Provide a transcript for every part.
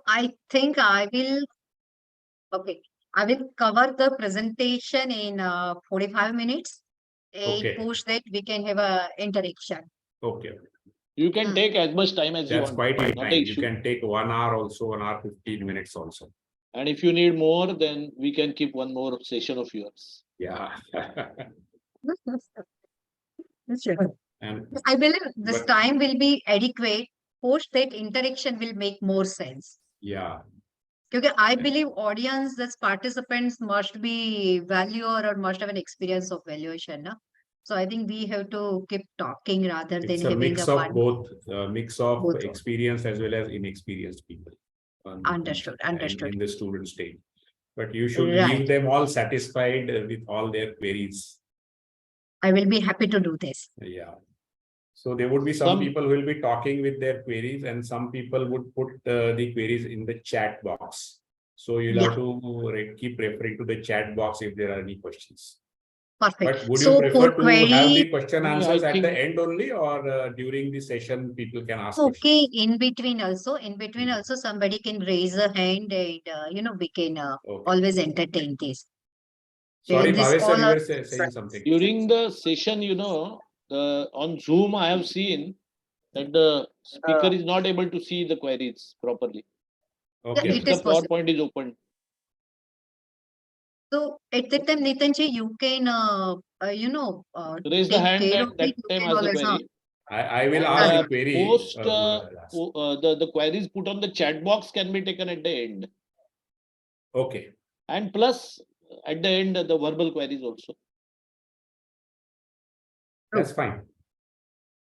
I think I will, okay, I will cover the presentation in 45 minutes. Okay. Post that we can have a interaction. Okay. You can take as much time as you That's want. quite in Not time. an You issue. can take 1 hour also, 1 hour 15 minutes also. And if you need more, then we can keep one more session of yours. Yeah. Sure. And I believe this but- time will be adequate. Post that interaction will make more sense. yeah. Because I believe audience, this participants must be valuer or must have an experience of valuation. No? So I think we have to keep talking rather than It's a having mix a of one. both, mix of Both. experience as well as inexperienced people. Understood, understood. In the student stage. But you should Right. leave them all satisfied with all their queries. I will be happy to do this. Yeah. So there would be some people who will be talking with their queries, and some people would put the queries in the chat box. So you'll have to keep referring to the chat box if there are any questions. Perfect. But would So you prefer for to have query, the question answers at think- the end only, or during the session people can ask questions? okay, in between also somebody can raise a hand and we can Okay. always entertain this. Sorry, This Bhavesh, all you are- were saying something. During the session, on Zoom, I have seen that the speaker is not able to see the queries properly. Okay. Yeah, If it the is possible. PowerPoint is open. So at that time, Nitinji, you can Raise the take hand care at of that it. You time can as the always, query. I will And, ask the query. Post the queries put on the chat box can be taken at the end. Okay. And plus at the end, the verbal queries also. That's fine.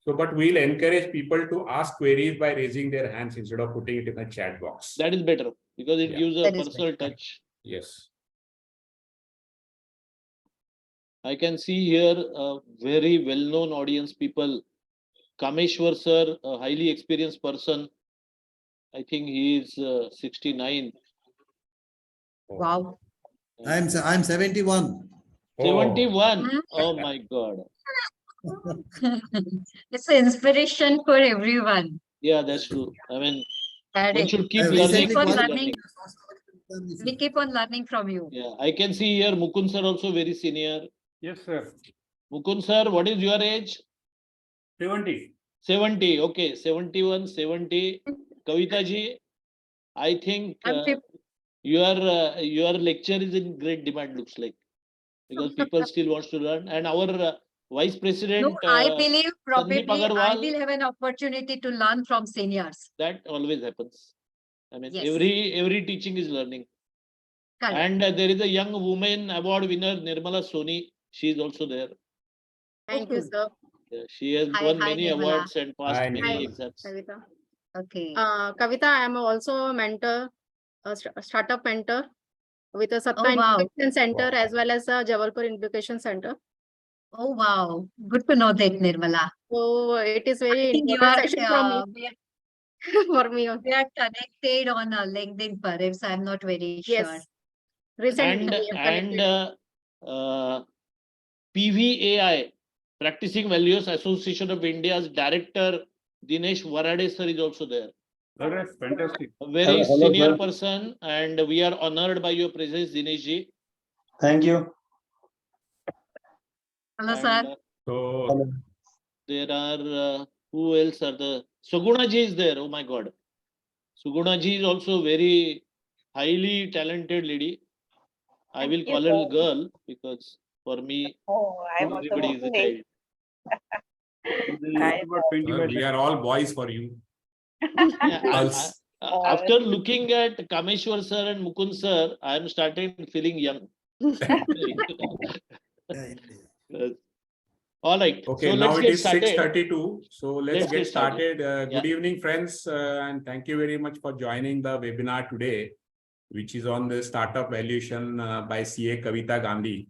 So, but we'll encourage people to ask queries by raising their hands instead of putting it in a chat box. That is better because it Yeah. gives a That is personal better. touch. Yes. I can see here a very well-known audience people. Kameshwar sir, a highly experienced person. I think he is 69. wow. I'm 71. 71. Hmm. Oh my God. It's an inspiration for everyone. Yeah, that's true. I mean, That one is. should keep I learning. recently Keep on keep qualified. learning. We keep on learning from you. Yeah, I can see here Mukund sir also very senior. Yes, sir. Mukund sir, what is your age? 70. 70. Okay, 71, 70. Kavita ji, I think I'm your lecture is in great demand, looks like, because people still wants to learn. And our vice president, No, I believe probably I Agarwal- will have an opportunity to learn from seniors. that always happens. I mean, Yes. every teaching is learning. Correct. And there is a young woman award winner, Nirmala Soni. She is also there. Thank you, sir. Yeah, she has Hi, won hi, many Nirmala. awards and passed Hi, many Nirmala. exams. Kavita. Okay. Kavita, I am also a mentor, a startup mentor with a Satta Oh, wow. Incubation Center Wow. as well as a Jabalpur Incubation Center. Oh, wow. Good to know that, Nirmala. So it is I very think you important are, session from me, we are, for me. we are connected on LinkedIn, perhaps. I'm not very sure. Yes. Recently, we have connected. PVAI, Practicing Values Association of India's director Dinesh Varade sir is also there. That's fantastic. A very Hello, senior sir. person, and we are honored by your presence, Dinesh ji. Thank you. Hello, And, sir. So, there are who else are the Suguna ji is there. Oh my God, Suguna ji is also very highly talented lady. I will call her girl because for me everybody is a child. About 20 we are all boys for you. Yeah, Girls. after looking at Kameshwar sir and Mukund sir, I am starting feeling young. Yes. All right. Okay, So now let's it get is started. 6:32. So let's get started. Good Yeah. evening, friends, and thank you very much for joining the webinar today, which is on the startup valuation by CA Kavita Gandhi.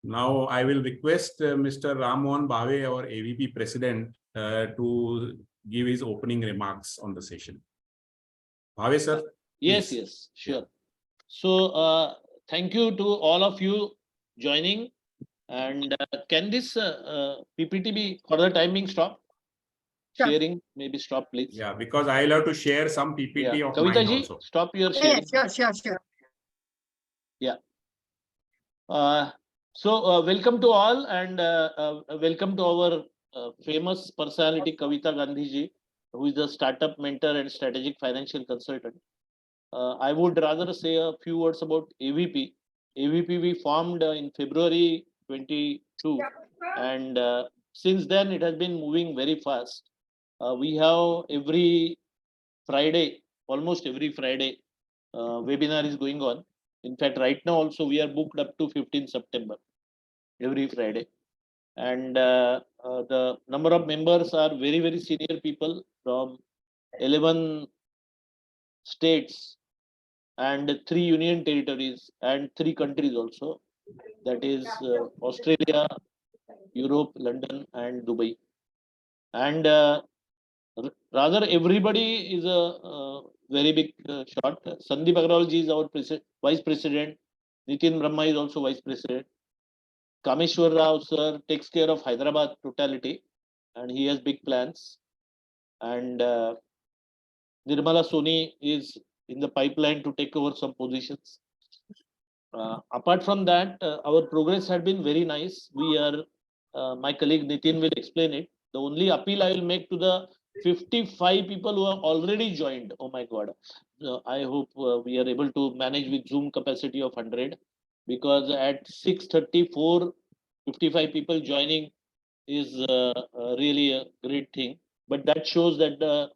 Now, I will request Mr. Rammohan Bhave, our AVP President, to give his opening remarks on the session. Bhave, sir? Yes, Please. yes, sure. So thank you to all of you joining. And can this PPT be for the time being stopped? Sure. sharing, maybe stop, please. Yeah, because I'll have to share some PPT Yeah. of Kavita mine ji, also. stop your Yeah, sharing. sure. Welcome to all, and welcome to our famous personality Kavita Gandhi ji, who is a startup mentor and strategic financial consultant. I would rather say a few words about AVP. AVP we formed in February 22, and since then it has been moving very fast. We have every Friday, almost every Friday, webinar is going on. In fact, right now also we are booked up to 15 September, every Friday. And the number of members are very, very senior people from 11 states and 3 union territories and 3 countries also. That is Australia, Europe, London, and Dubai. And rather, everybody is a very big shot. Sandeep Agrawal ji is our vice president. Nitin Brahma is also vice president. Kameshwar Rao sir takes care of Hyderabad totality, and he has big plans. And Nirmala Soni is in the pipeline to take over some positions. Apart from that, our progress had been very nice. We are, my colleague Nitin will explain it. The only appeal I will make to the 55 people who have already joined. Oh my God. I hope we are able to manage with Zoom capacity of 100, because at 6:34, 55 people joining is really a great thing. But that shows that the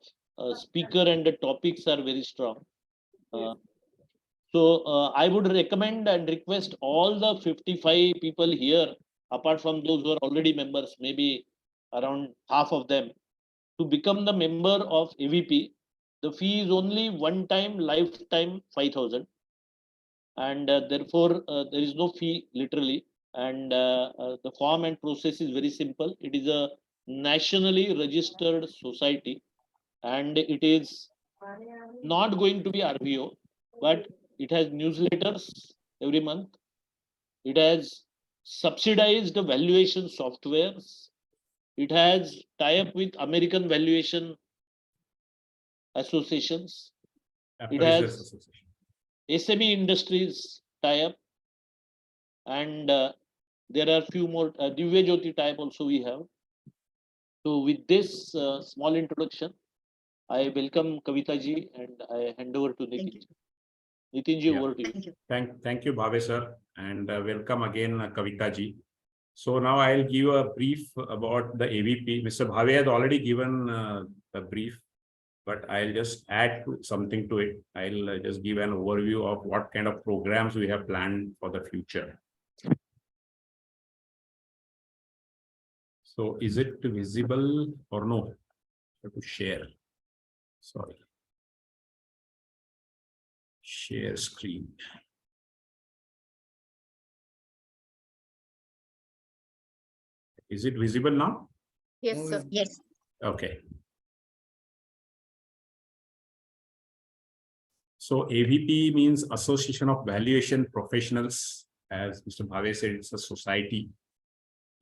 speaker and the topics are very strong. I would recommend and request all the 55 people here, apart from those who are already members, maybe around half of them, to become the member of AVP. The fee is only one time, lifetime 5,000. And therefore, there is no fee literally. And the form and process is very simple. It is a nationally registered society, and it is not going to be RVO, but it has newsletters every month. It has subsidized valuation softwares. It has tie-up with American valuation associations. It Appraisers has Association. SME industries tie-up, and there are few more Divya Jyoti type also we have. So with this small introduction, I welcome Kavita ji and I hand over to Thank Nitin. you. Nitin ji, Yeah. over to you. Thank you. Thank you, Bhave sir, and welcome again, Kavita ji. So now I'll give a brief about the AVP. Mr. Bhave has already given a brief, but I'll just add something to it. I'll just give an overview of what kind of programs we have planned for the future. So is it visible or no? I have to share. Sorry. Share screen. Is it visible now? Yes, Oh, sir. Yes. Okay. So AVP means Association of Valuation Professionals. As Mr. Bhave said, it's a society.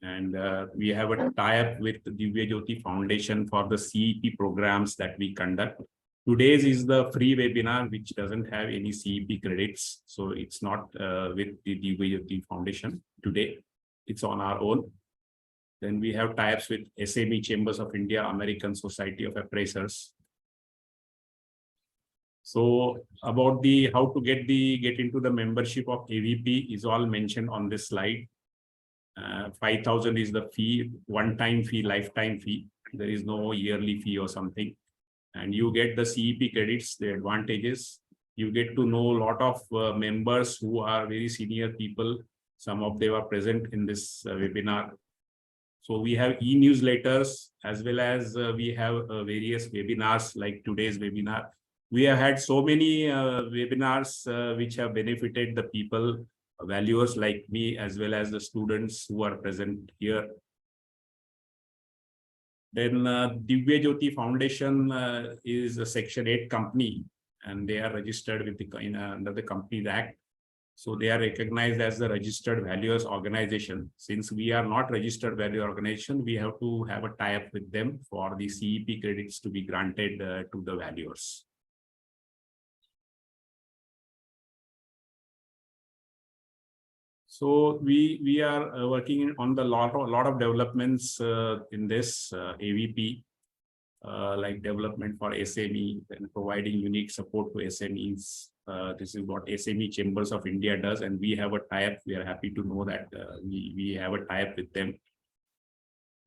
And we have a tie-up with the Divya Jyoti Foundation for the CEP programs that we conduct. Today's is the free webinar, which doesn't have any CEP credits. So it's not with the Divya Jyoti Foundation today. It's on our own. Then we have tie-ups with SME Chambers of India, American Society of Appraisers. So about the how to get into the membership of AVP is all mentioned on this slide. 5,000 is the fee, one-time fee, lifetime fee. There is no yearly fee or something. And you get the CEP credits, the advantages. You get to know a lot of members who are very senior people. Some of them are present in this webinar. So we have e-newsletters, as well as we have various webinars like today's webinar. We have had so many webinars which have benefited the people, valuers like me, as well as the students who are present here. Then Divya Jyoti Foundation is a Section 8 company, and they are registered with the under the Companies Act. So they are recognized as the registered valuers organization. Since we are not registered value organization, we have to have a tie-up with them for the CEP credits to be granted to the valuers. So we are working on the lot of developments in this AVP, like development for SME and providing unique support to SMEs. This is what SME Chambers of India does, and we have a tie-up. We are happy to know that we have a tie-up with them.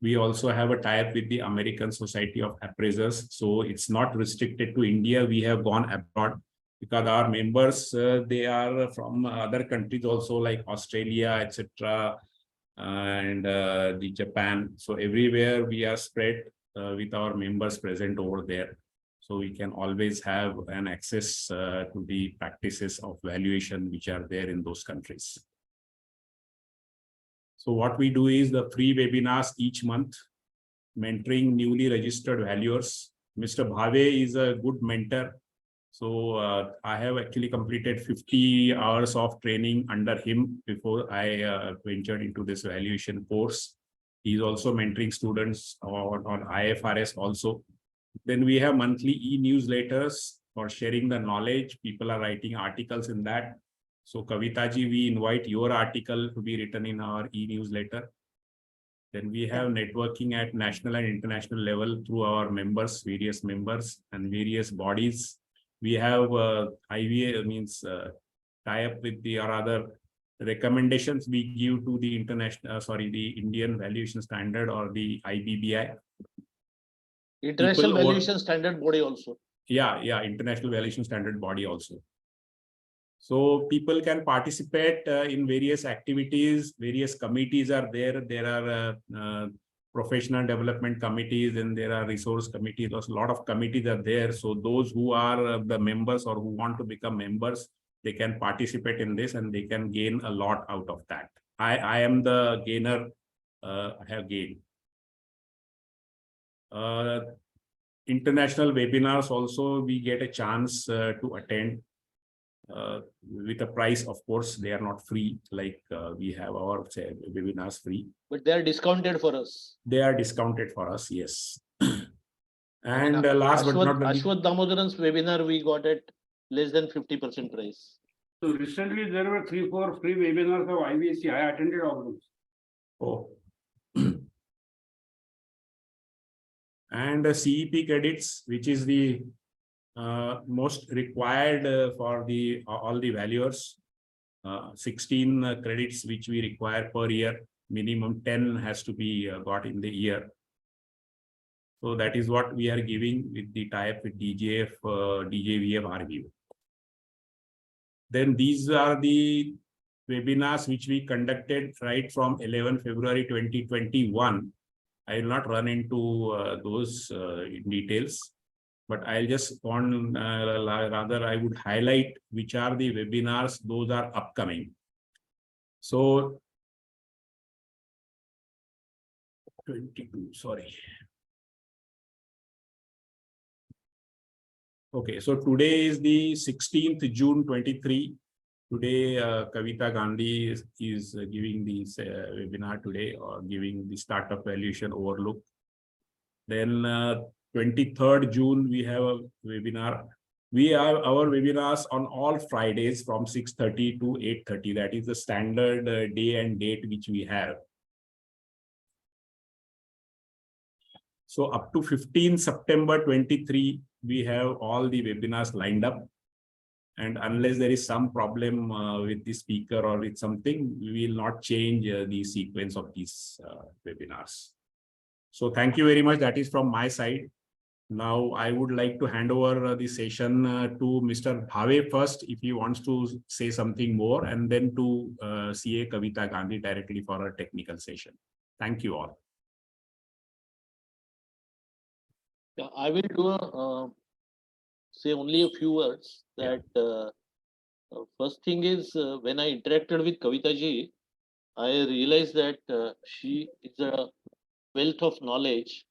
We also have a tie-up with the American Society of Appraisers. So it's not restricted to India. We have gone abroad because our members, they are from other countries also, like Australia, etc., and the Japan. So everywhere we are spread with our members present over there. So we can always have an access to the practices of valuation which are there in those countries. So what we do is the free webinars each month, mentoring newly registered valuers. Mr. Bhave is a good mentor. So I have actually completed 50 hours of training under him before I ventured into this valuation course. He's also mentoring students on IFRS also. Then we have monthly e-newsletters for sharing the knowledge. People are writing articles in that. So Kavita ji, we invite your article to be written in our e-newsletter. Then we have networking at national and international level through our members, various members and various bodies. We have IVA, means tie-up with the or other recommendations we give to the international, the Indian valuation standard or the IBBI. International People Valuation Standard Body also. Yeah, International Valuation Standard Body also. So people can participate in various activities, various committees are there. There are professional development committees and there are resource committees. There's a lot of committees are there. So those who are the members or who want to become members, they can participate in this and they can gain a lot out of that. I am the gainer, I have gained. International webinars also we get a chance to attend with a price. Of course, they are not free like we have our webinars free. But they are discounted for us. They are discounted for us, yes. And And last but not the least, Ashwath Damodaran's webinar we got at less than 50% price. So recently there were 3-4 free webinars of IVC. I attended all those. oh. And CEP credits, which is the most required for the all the valuers. 16 credits which we require per year. Minimum 10 has to be got in the year. So that is what we are giving with the tie-up with DJF, DJVF, RVO. Then these are the webinars which we conducted right from 11 February 2021. I will not run into those in details, but I'll just rather I would highlight which are the webinars, those are upcoming. So 22, sorry. Okay, so today is the 16th June 23. Today, Kavita Gandhi is giving this webinar today, or giving the startup valuation overlook. Then 23rd June, we have a webinar. We have our webinars on all Fridays from 6:30 to 8:30. That is the standard day and date which we have. So up to 15 September 23, we have all the webinars lined up. And unless there is some problem with the speaker or with something, we will not change the sequence of these webinars. So thank you very much. That is from my side. Now I would like to hand over the session to Mr. Bhave first, if he wants to say something more, and then to CA Kavita Gandhi directly for a technical session. Thank you all. Yeah, I will do say only a few words. That first thing is when I interacted with Kavita ji, I realized that she is a wealth of knowledge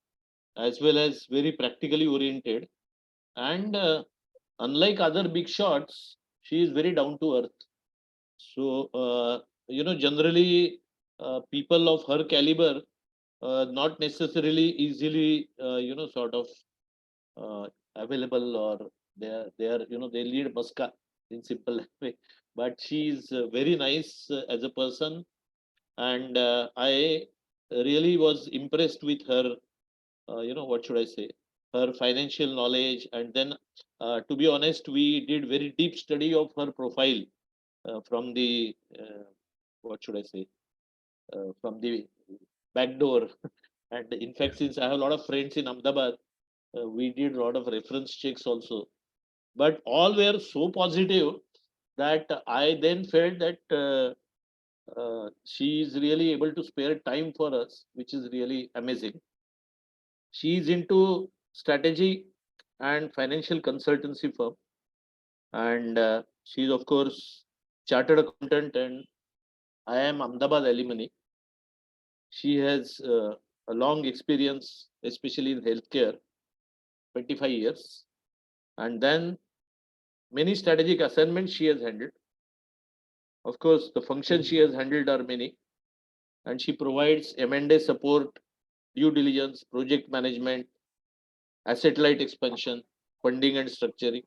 as well as very practically oriented, and unlike other big shots, she is very down to earth. So, generally, people of her caliber, not necessarily easily, sort of available, or they lead Muska in simple way. But she is very nice as a person, and I really was impressed with her. What should I say? Her financial knowledge, and then, to be honest, we did very deep study of her profile from the what should I say? From the back door. And in fact, since I have a lot of friends in Ahmedabad, we did a lot of reference checks also. But all were so positive that I then felt that she is really able to spare time for us, which is really amazing. She is into strategy and financial consultancy firm, and she is of course chartered accountant, and I am Ahmedabad alumni. She has a long experience, especially in healthcare, 25 years, and then many strategic assignments she has handled. Of course, the functions she has handled are many, and she provides M&A support, due diligence, project management, asset light expansion, funding and structuring.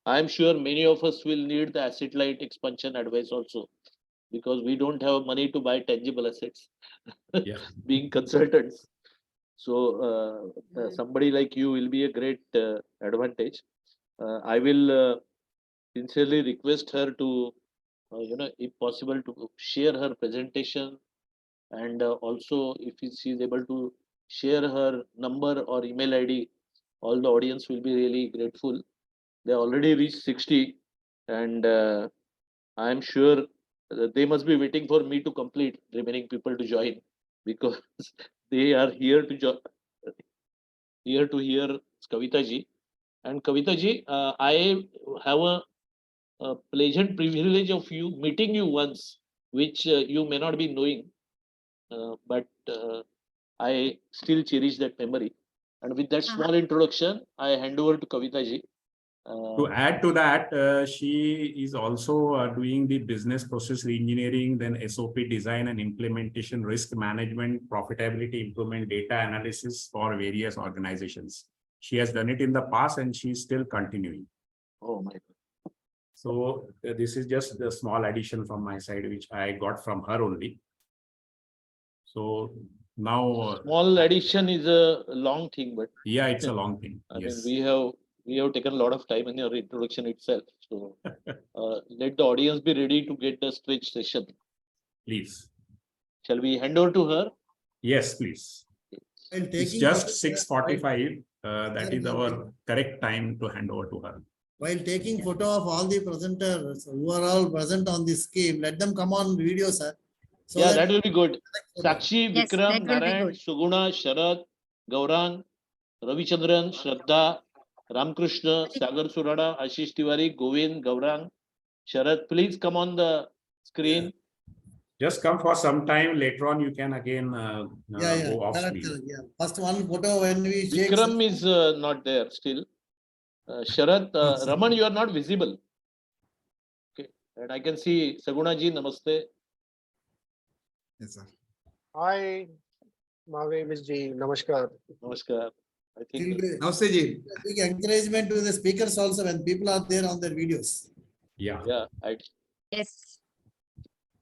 I am sure many of us will need the asset light expansion advice also, because we don't have money to buy tangible assets, Yeah. being consultants. So somebody like you will be a great advantage. I will sincerely request her to, if possible, to share her presentation, and also if she is able to share her number or email ID, all the audience will be really grateful. They already reached 60, and I am sure they must be waiting for me to complete, remaining people to join, because they are here to here to hear Kavita ji. And Kavita ji, I have a pleasant privilege of meeting you once, which you may not be knowing, but I still cherish that memory. And with that small introduction, I hand over to Kavita ji. To add to that, she is also doing the business process engineering, then SOP design and implementation, risk management, profitability improvement, data analysis for various organizations. She has done it in the past and she's still continuing. Oh my God. So this is just a small addition from my side, which I got from her only. So now, Small addition is a long thing, but yeah, it's a long thing. I Yes. mean, we have taken a lot of time in your introduction itself. So let the audience be ready to get the stretch session. Please. Shall we hand over to her? Yes, please. While It's taking just photo- 6:45. That is our correct time to hand over to her. While taking photo of all the presenters who are all present on this scheme, let them come on video, sir. So Yeah, that will be good. photo. Sakshi, Yes, Vikram, that will be Narayan, good. Suguna, Sharad, Gaurang, Ravichandran, Shraddha, Ramkrishna, Sagar Surada, Ashish Tiwari, Govind, Gaurang, Sharad, please come on the screen. Just come for some time. Later on, you can again Yeah, go off correct, screen. correct, yeah. First one photo when we shake. Vikram is not there still. Sharad, Raman, you are not visible. Okay, and I can see Saguna ji, namaste. Yes, sir. Hi, Mahavesh ji. Namaskar. Namaskar. I think Namaste ji. Big encouragement to the speakers also when people are there on their videos. Yeah. yeah, Yes.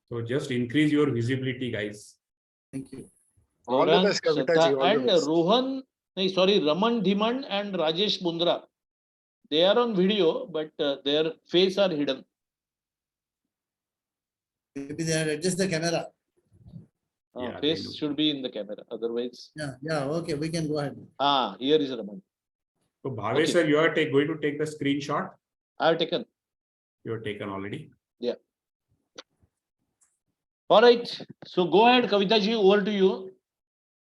So just increase your visibility, guys. Thank you. All the Gaurang, best, Kavita Shraddha, ji. All the and best. Rohan, Raman Dhiman and Rajesh Mundra. They are on video, but their face are hidden. Maybe they had adjust the camera. Yeah, they Face do. should be in the camera. Otherwise, Yeah, okay, we can go ahead. here is Raman. So Bhavesh Okay. sir, you are going to take the screenshot. I have taken. You have taken already. Yeah. All right. So go ahead, Kavita ji, over to you.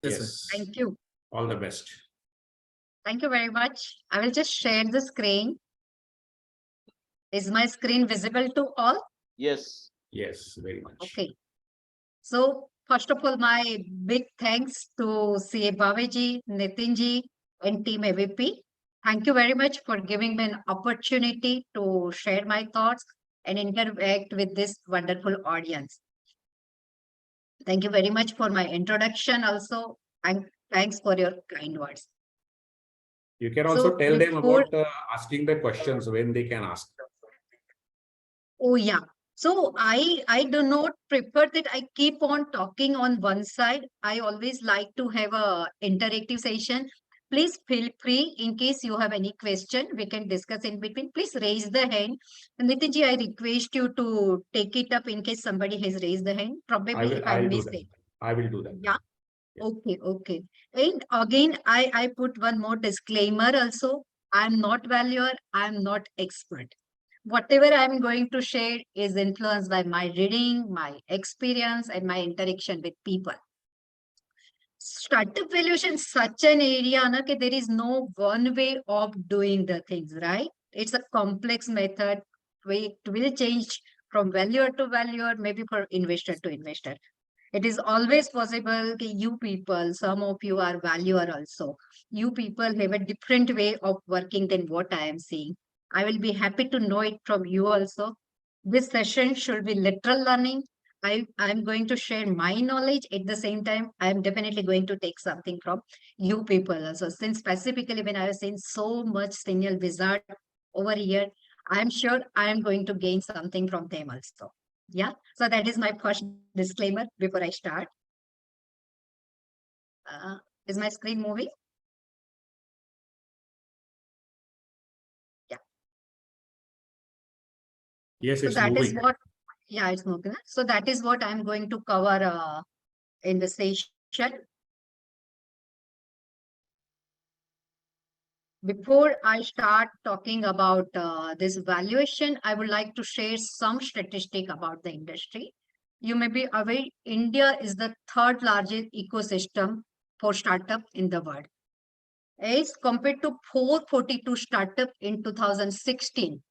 Yes, sir. Yes. Thank you. All the best. Thank you very much. I will just share the screen. Is my screen visible to all? Yes. Yes, very much. Okay. So first of all, my big thanks to CA Bhaveji, Nitinji, and Team AVP. Thank you very much for giving me an opportunity to share my thoughts and interact with this wonderful audience. Thank you very much for my introduction also, and thanks for your kind words. You can So also tell them before- about asking the questions when they can ask. Oh yeah. So I do not prefer that I keep on talking on one side. I always like to have a interactive session. Please feel free in case you have any question. We can discuss in between. Please raise the hand. Nitinji, I request you to take it up in case somebody has raised the hand. Probably if I I'll do miss that. it. I will do that. Yeah. Yeah. Okay, okay. And again, I put one more disclaimer also. I'm not valuer, I'm not expert. Whatever I'm going to share is influenced by my reading, my experience, and my interaction with people. Startup valuation is such an area na, that there is no one way of doing the things, right? It's a complex method. It will change from valuer to valuer, maybe for investor to investor. It is always possible that you people, some of you are valuer also. You people have a different way of working than what I am seeing. I will be happy to know it from you also. This session should be literal learning. I'm going to share my knowledge. At the same time, I'm definitely going to take something from you people also. Since specifically when I have seen so much signal wizard over here, I'm sure I'm going to gain something from them also. Yeah, so that is my first disclaimer before I start. Is my screen moving? Yeah. Yes, So it's that is moving. what, yeah, it's moving. So that is what I'm going to cover in the session. Before I start talking about this valuation, I would like to share some statistic about the industry. You may be aware, India is the third largest ecosystem for startup in the world. As compared to 442 startup in 2016.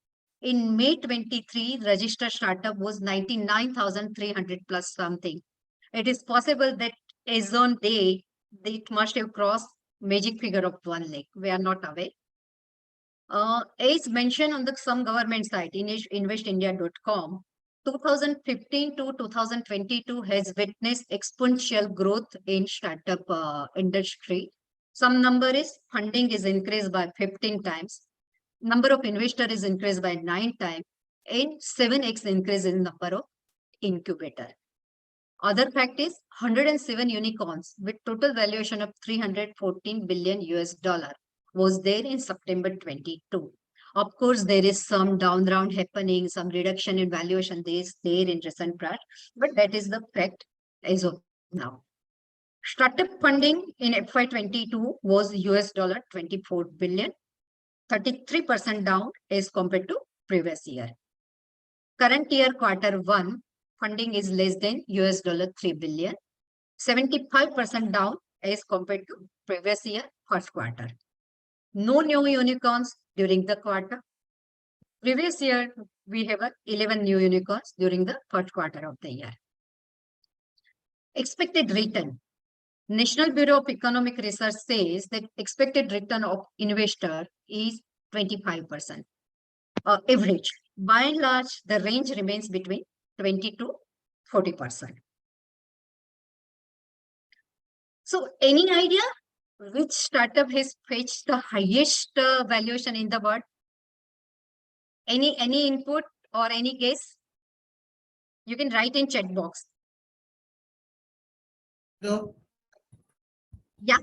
In May 23, registered startup was 99,300 plus something. It is possible that as on day, it must have crossed magic figure of 1 lakh. We are not aware. As mentioned on the some government site, investindia.com, 2015 to 2022 has witnessed exponential growth in startup industry. Some number is funding is increased by 15 times. Number of investor is increased by 9 times and 7x increase in number of incubator. Other fact is 107 unicorns with total valuation of 314 billion US dollar was there in September 22. Of course, there is some down round happening, some reduction in valuation there in recent past, but that is the fact as of now. Startup funding in FY22 was US dollar 24 billion, 33% down as compared to previous year. Current year quarter 1 funding is less than US dollar 3 billion, 75% down as compared to previous year first quarter. No new unicorns during the quarter. Previous year, we have 11 new unicorns during the first quarter of the year. Expected return. National Bureau of Economic Research says that expected return of investor is 25%. Average. By and large, the range remains between 20 to 40%. So any idea which startup has fetched the highest valuation in the world? Any input or any guess? You can write in chat box. No. Yeah.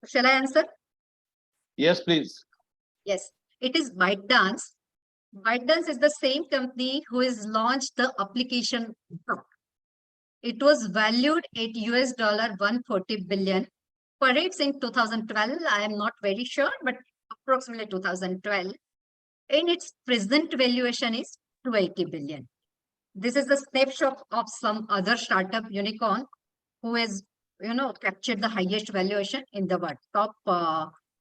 Shall I answer? Yes, please. Yes. It is ByteDance. ByteDance is the same company who has launched the application. It was valued at US dollar 140 billion. Perhaps in 2012, I am not very sure, but approximately 2012. And its present valuation is 280 billion. This is a snapshot of some other startup unicorn who has, captured the highest valuation in the world, top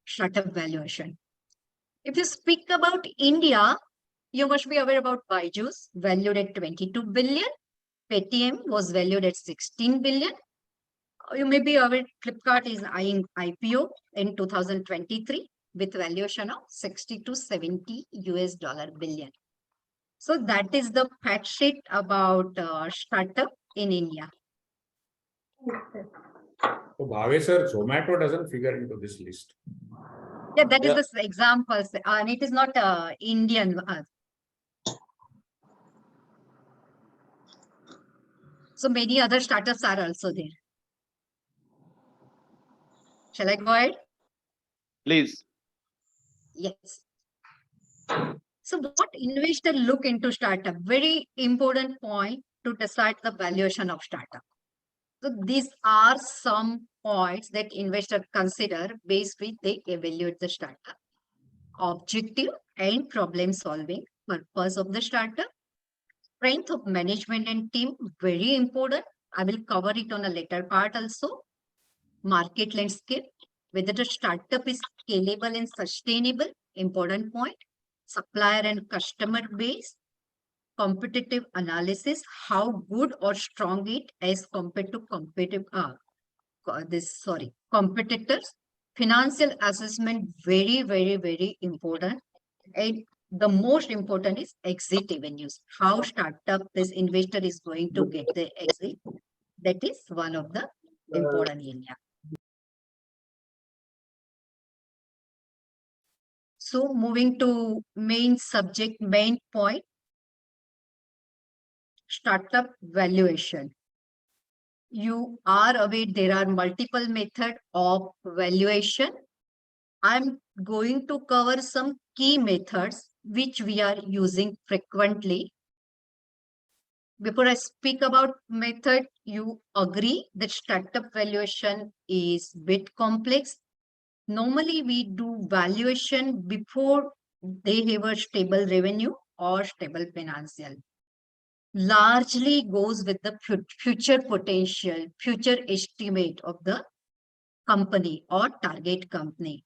startup valuation. If you speak about India, you must be aware about Byju's, valued at 22 billion. Paytm was valued at 16 billion. You may be aware Flipkart is eyeing IPO in 2023 with valuation of 60 to 70 US dollar billion. So that is the fact sheet about startup in India. So Bhave sir, Zomato doesn't figure into this list. Yeah, that is Yeah. the examples, and it is not Indian. So many other startups are also there. Shall I go ahead? Please. Yes. So what investor look into startup? Very important point to decide the valuation of startup. So these are some points that investor consider based which they evaluate the startup. Objective and problem solving purpose of the startup. Strength of management and team, very important. I will cover it on a later part also. Market landscape, whether the startup is scalable and sustainable, important point. Supplier and customer base, competitive analysis, how good or strong it as compared to competitors. Financial assessment, very, very, very important. And the most important is exit revenues. How startup, this investor is going to get the exit. That is one of the important area. So moving to main subject, main point, startup valuation. You are aware there are multiple methods of valuation. I'm going to cover some key methods which we are using frequently. Before I speak about method, you agree that startup valuation is bit complex. Normally, we do valuation before they have a stable revenue or stable financial. Largely goes with the future potential, future estimate of the company or target company.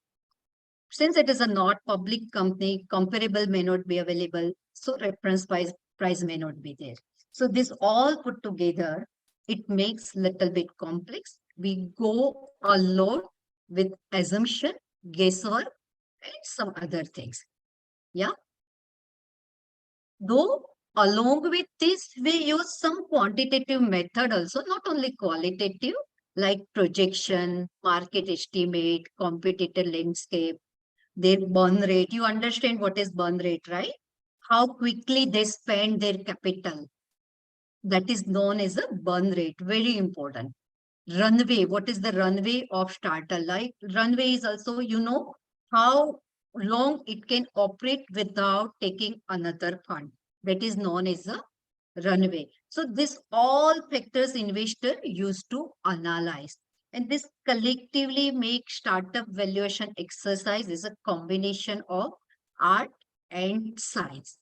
Since it is a not public company, comparable may not be available, so reference price may not be there. So this all put together, it makes little bit complex. We go a lot with assumption, guesswork, and some other things. Yeah. Though along with this, we use some quantitative method also, not only qualitative, like projection, market estimate, competitor landscape, their burn rate. You understand what is burn rate, right? How quickly they spend their capital. That is known as a burn rate. Very important. Runway. What is the runway of starter? Like runway is also, how long it can operate without taking another fund. That is known as a runway. So this all factors investor used to analyze. And this collectively make startup valuation exercise is a combination of art and science.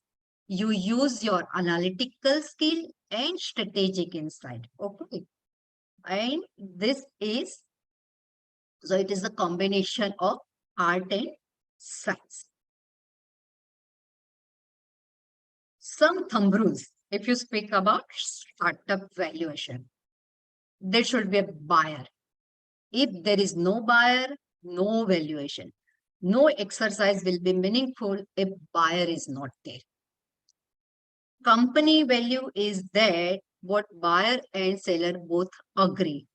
You use your analytical skill and strategic insight. Okay. And this is, so it is a combination of art and science. Some thumb rules, if you speak about startup valuation, there should be a buyer. If there is no buyer, no valuation. No exercise will be meaningful if buyer is not there. Company value is that what buyer and seller both agree.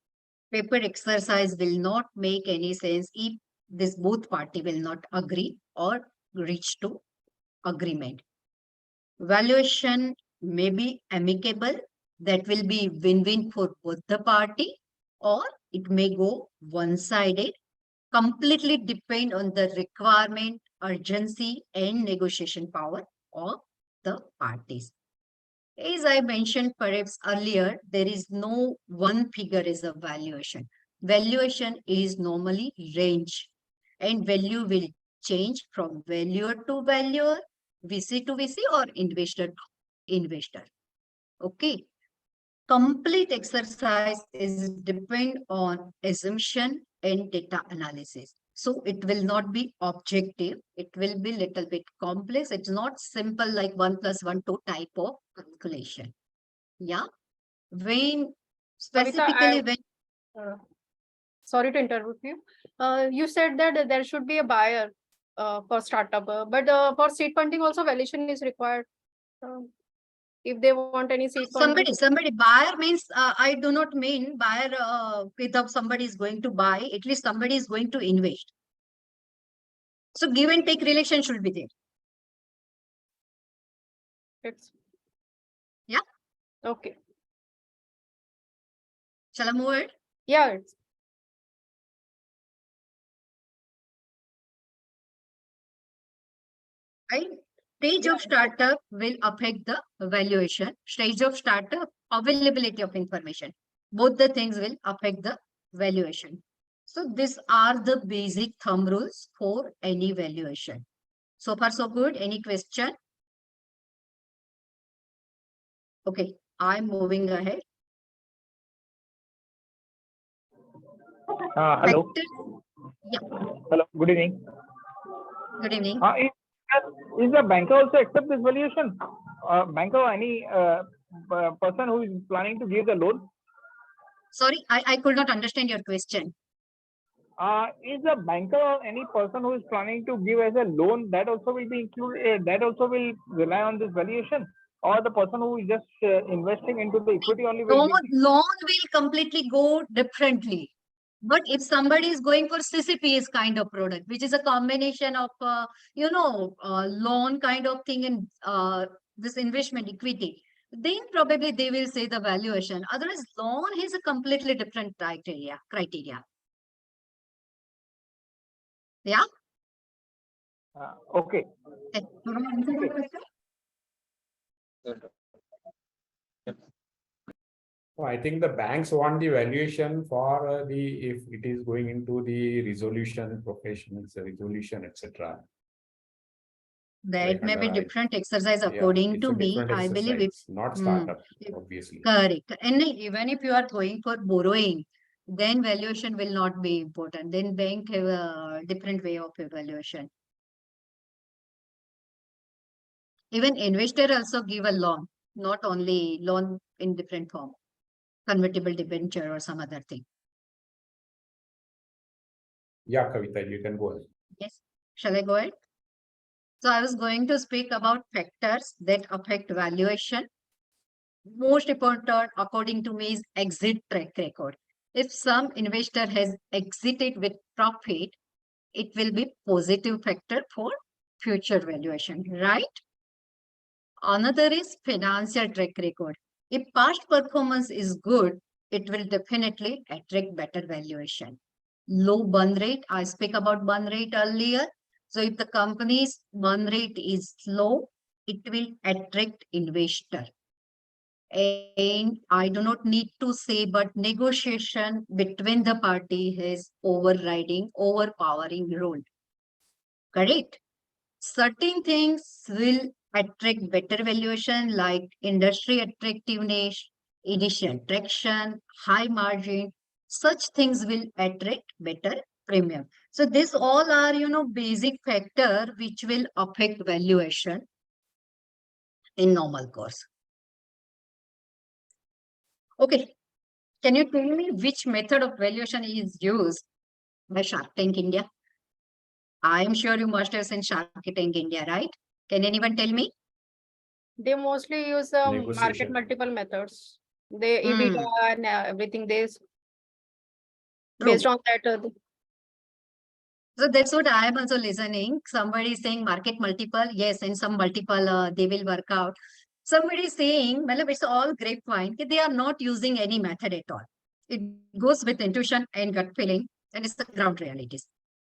Paper exercise will not make any sense if this both party will not agree or reach to agreement. Valuation may be amicable, that will be win-win for both the party, or it may go one-sided, completely depend on the requirement, urgency, and negotiation power of the parties. As I mentioned perhaps earlier, there is no one figure as a valuation. Valuation is normally range, and value will change from valuer to valuer, VC to VC, or investor to investor. Okay. Complete exercise is depend on assumption and data analysis. So it will not be objective. It will be little bit complex. It's not simple like 1 + 1 2 type of calculation. Yeah. When specifically when sorry to interrupt you. You said that there should be a buyer for startup, but for seed funding also valuation is required. If they want any seed funding. Somebody buyer means I do not mean buyer without somebody is going to buy, at least somebody is going to invest. So give and take relation should be there. It's Yeah. Okay. Shall I move it? Yeah, it's Right? Stage of startup will affect the valuation. Stage of startup, availability of information. Both the things will affect the valuation. So these are the basic thumb rules for any valuation. So far, so good. Any question? Okay, I'm moving ahead. Hello. Factors- Yeah, Hello. Good evening. good evening. Is the banker also accept this valuation? Banker or any person who is planning to give the loan? Sorry, I could not understand your question. Is the banker or any person who is planning to give as a loan that also will be included? That also will rely on this valuation, or the person who is just investing into the equity only will Loan, be? loan will completely go differently. But if somebody is going for CCPS kind of product, which is a combination of, loan kind of thing and this investment equity, then probably they will say the valuation. Otherwise, loan has a completely different criteria. Yeah. Okay. Okay. You want to answer that question? So I think the banks want the valuation for if it is going into the resolution professionals, resolution, etc. That may be underwrite. different exercise Yeah, according it's to a me. different I believe if exercise, not Hmm. startup, If- obviously. correct. And even if you are going for borrowing, then valuation will not be important. Then bank have a different way of evaluation. Even investor also give a loan, not only loan in different form, convertible debenture or some other thing. Yeah, Kavita, you can go ahead. Yes. Shall I go ahead? So I was going to speak about factors that affect valuation. Most important, according to me, is exit track record. If some investor has exited with profit, it will be positive factor for future valuation, right? Another is financial track record. If past performance is good, it will definitely attract better valuation. Low burn rate, I speak about burn rate earlier. So if the company's burn rate is low, it will attract investor. And I do not need to say, but negotiation between the party has overpowering role. Correct? Certain things will attract better valuation like industry attractiveness, initial traction, high margin. Such things will attract better premium. So these all are, basic factor which will affect valuation in normal course. Okay. Can you tell me which method of valuation is used by Shark Tank India? I am sure you must have seen Shark Tank India, right? Can anyone tell me? they mostly use market Negotiation. multiple methods. They Hmm. EBITDA and everything based True. on that. So that's what I am also listening. Somebody is saying market multiple. Yes, and some multiple they will work out. Somebody is saying, well, it's all grapevine. They are not using any method at all. It goes with intuition and gut feeling, and it's the ground realities.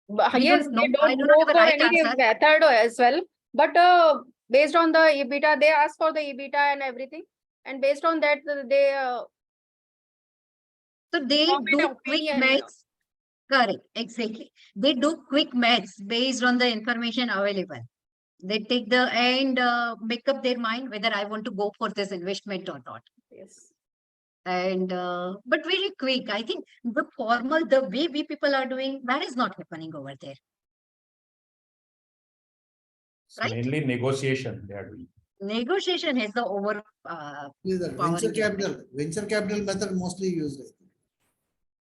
We Yes, don't they know. I don't don't go have a for right any answer. method as well. But based on the EBITDA, they ask for the EBITDA and everything. And based on that, they So they form an do quick opinion. maths. Correct, exactly. They do quick maths based on the information available. They take the and make up their mind whether I want to go for this investment or not. Yes. And but very quick. I think the formal, the way we people are doing, that is not happening over there. It's Right? mainly negotiation they are doing. Negotiation has the over Is that power venture in their capital method mostly used. I think.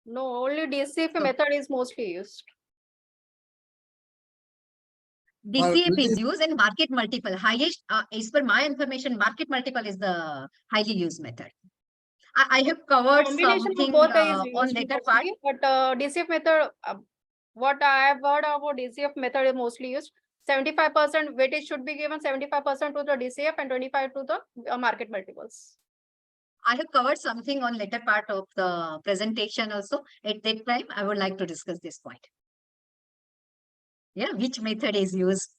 No, only DCF So- method is mostly used. DCF is within- used in market multiple. Highest, as per my information, market multiple is the highly used method. I have covered Combination of something both is on used later part. mostly, but DCF method, what I have heard about DCF method is mostly used. 75% weightage should be given 75% to the DCF and 25 to the market multiples. I have covered something on later part of the presentation also. At that time, I would like to discuss this point. Yeah, which method is used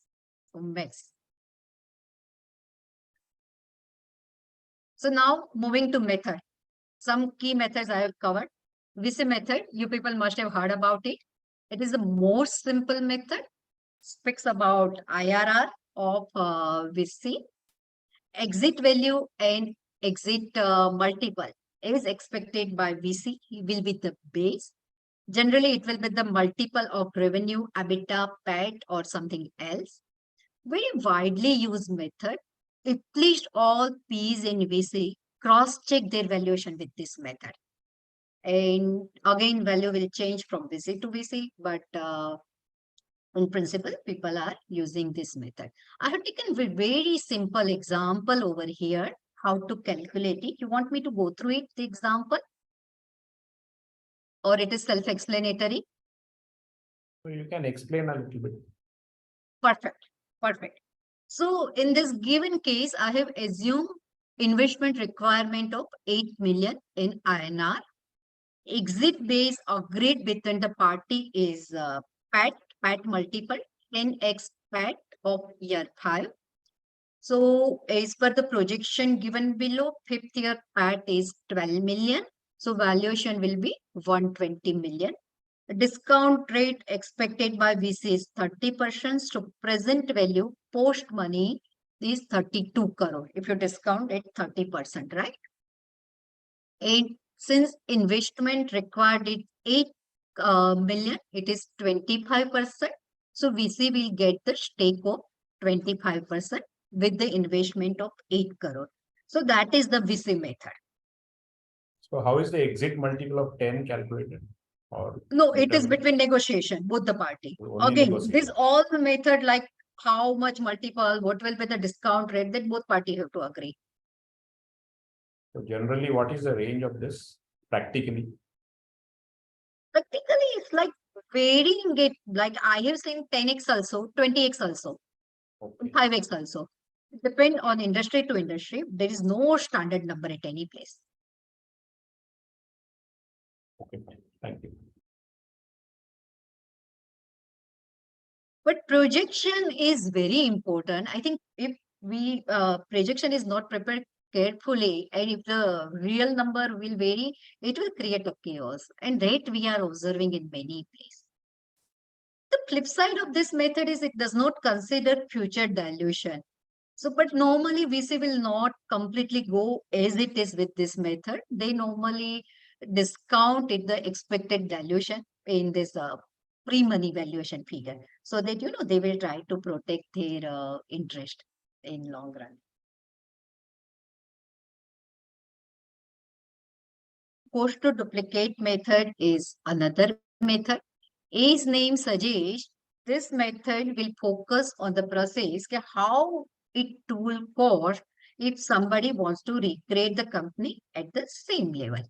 best. So now moving to method. Some key methods I have covered. VC method, you people must have heard about it. It is the most simple method. Speaks about IRR of VC. Exit value and exit multiple is expected by VC. It will be the base. Generally, it will be the multiple of revenue, EBITDA, PAT, or something else. Very widely used method. At least all Ps in VC cross-check their valuation with this method. And again, value will change from VC to VC, but in principle, people are using this method. I have taken a very simple example over here, how to calculate it. You want me to go through it, the example? Or it is self-explanatory? So you can explain a little bit. Perfect, perfect. So in this given case, I have assumed investment requirement of 8 million in INR. Exit base agreed between the party is PAT multiple 10x PAT of year 5. So as per the projection given below, 5th year PAT is 12 million. So valuation will be 120 million. Discount rate expected by VC is 30%. So present value post money is 32 crore. If you discount at 30%, right? And since investment required is 8 million, it is 25%. So VC will get the stake of 25% with the investment of 8 crore. So that is the VC method. So how is the exit multiple of 10 calculated? Or No, it is determined? between negotiation, both the party. Only Again, negotiation. this all the method like how much multiple, what will be the discount rate, that both party have to agree. So generally, what is the range of this practically? Practically, it's like varying it. Like I have seen 10x also, 20x also, Okay. 5x also. Depend on industry to industry. There is no standard number at any place. Okay, fine. Thank you. But projection is very important. I think if we projection is not prepared carefully, and if the real number will vary, it will create a chaos. And that we are observing in many places. The flip side of this method is it does not consider future dilution. So, but normally VC will not completely go as it is with this method. They normally discount it the expected dilution in this pre-money valuation figure, so that they will try to protect their interest in long run. Cost to duplicate method is another method. As name suggests, this method will focus on the process how it will cost if somebody wants to recreate the company at the same level.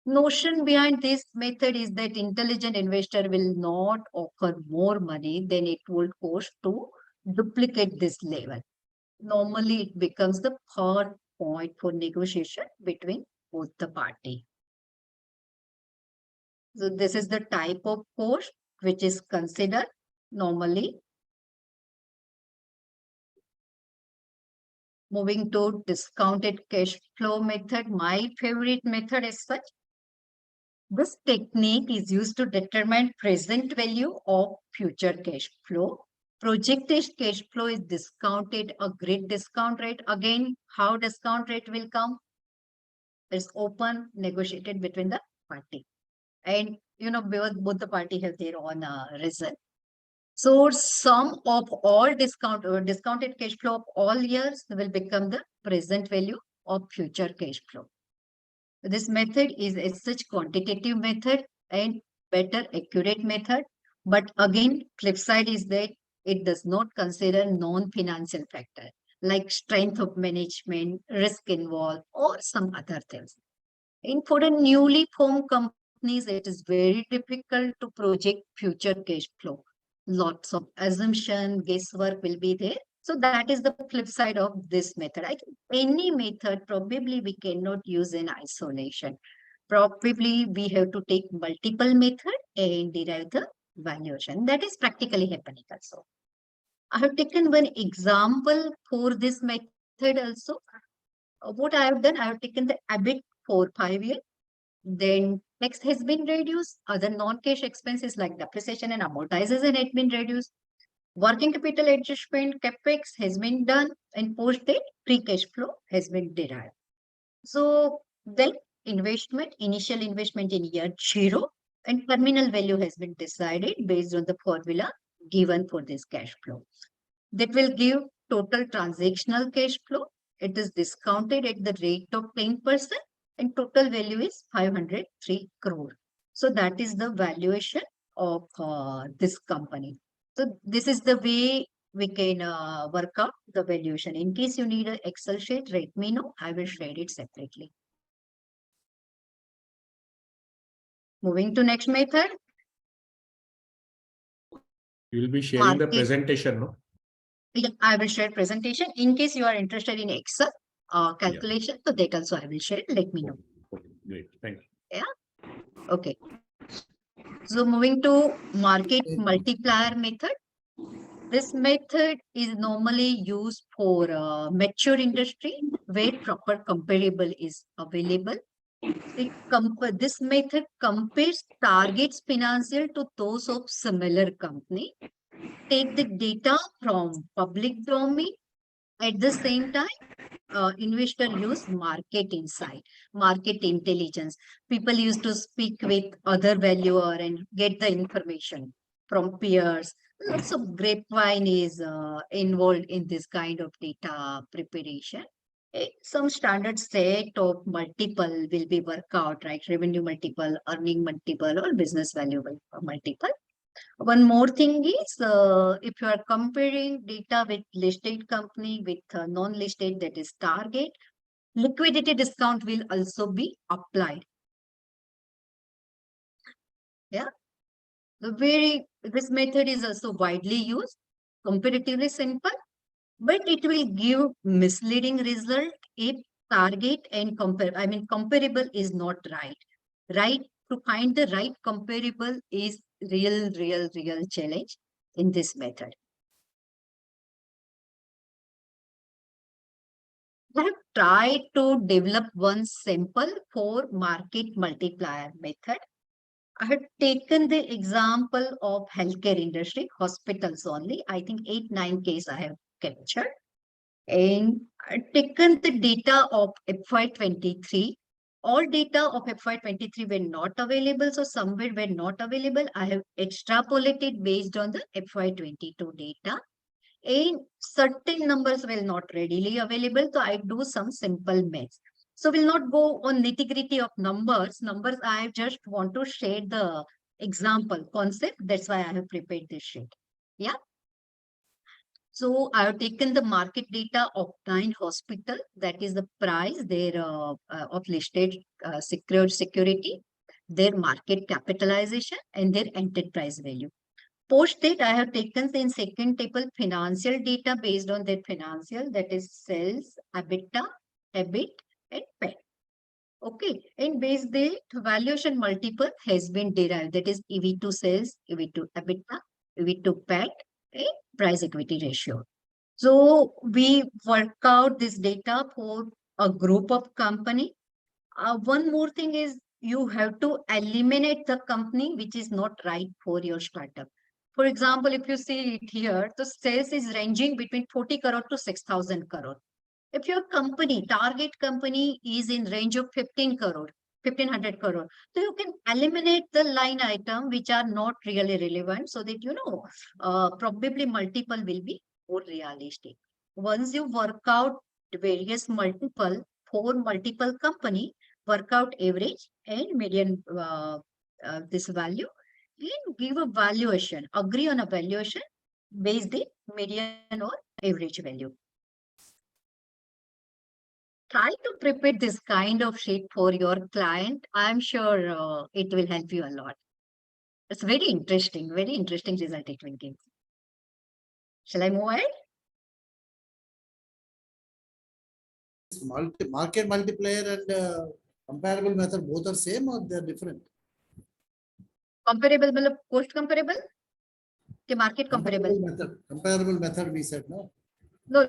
Notion behind this method is that intelligent investor will not offer more money than it would cost to duplicate this level. Normally, it becomes the third point for negotiation between both the party. So this is the type of cost which is considered normally. Moving to discounted cash flow method, my favorite method as such. This technique is used to determine present value of future cash flow. Projected cash flow is discounted a great discount rate. Again, how discount rate will come? It's open, negotiated between the party. And both the party have their own reason. So sum of all discounted cash flow of all years will become the present value of future cash flow. This method is a such quantitative method and better accurate method. But again, flip side is that it does not consider non-financial factor like strength of management, risk involved, or some other things. And for a newly formed companies, it is very difficult to project future cash flow. Lots of assumption, guesswork will be there. So that is the flip side of this method. I think any method probably we cannot use in isolation. Probably we have to take multiple method and derive the valuation. That is practically happening also. I have taken one example for this method also. What I have done, I have taken the EBIT for 5 years. Then tax has been reduced. Other non-cash expenses like depreciation and amortization had been reduced. Working capital adjustment, capex has been done, and post that free cash flow has been derived. So then initial investment in year 0 and terminal value has been decided based on the formula given for this cash flow. That will give total transactional cash flow. It is discounted at the rate of 10% and total value is 503 crore. So that is the valuation of this company. So this is the way we can work out the valuation. In case you need an Excel sheet, let me know. I will share it separately. Moving to next method. You will be sharing the Market. presentation, no? Yeah, I will share presentation. In case you are interested in Excel calculation, so that also I will share. Let me know. Okay, great. Thank you. Okay. So moving to market multiplier method. This method is normally used for mature industry where proper comparable is available. This method compares targets financial to those of similar company. Take the data from public domain. At the same time, investor use market insight, market intelligence. People used to speak with other valuer and get the information from peers. Lots of grapevine is involved in this kind of data preparation. Some standard set of multiple will be worked out, right? Revenue multiple, earning multiple, or business value multiple. One more thing is, if you are comparing data with listed company with non-listed, that is target, liquidity discount will also be applied. Yeah. This method is also widely used, comparatively simple, but it will give misleading result if target and comparable is not right. Right, to find the right comparable is real challenge in this method. I have tried to develop one sample for market multiplier method. I have taken the example of healthcare industry, hospitals only. I think 8-9 cases I have captured. And I've taken the data of FY23. All data of FY23 were not available, so somewhere were not available. I have extrapolated based on the FY22 data. And certain numbers will not readily available, so I do some simple maths. So we'll not go on nitty-gritty of numbers. I just want to share the example concept. That's why I have prepared this sheet. Yeah. So I have taken the market data of 9 hospital. That is the price their of listed secured security, their market capitalization, and their enterprise value. Post that I have taken in second table financial data based on their financial, that is sales, EBITDA, EBIT, and PAT. Okay, and based the valuation multiple has been derived, that is EV to sales, EV to EBITDA, EV to PAT, and price equity ratio. So we work out this data for a group of company. One more thing is you have to eliminate the company which is not right for your startup. For example, if you see it here, the sales is ranging between 40 crore to 6,000 crore. If your company, target company is in range of 15 crore, 1,500 crore, so you can eliminate the line item which are not really relevant so that, probably multiple will be more realistic. Once you work out various multiple for multiple company, work out average and median this value and give a valuation, agree on a valuation based the median or average value. Try to prepare this kind of sheet for your client. I'm sure it will help you a lot. It's very interesting result it will give. Shall I move ahead? Market multiplier and comparable method both are same or they're different? Comparable, मतलब cost comparable? के market comparable? Comparable method we said, no? No,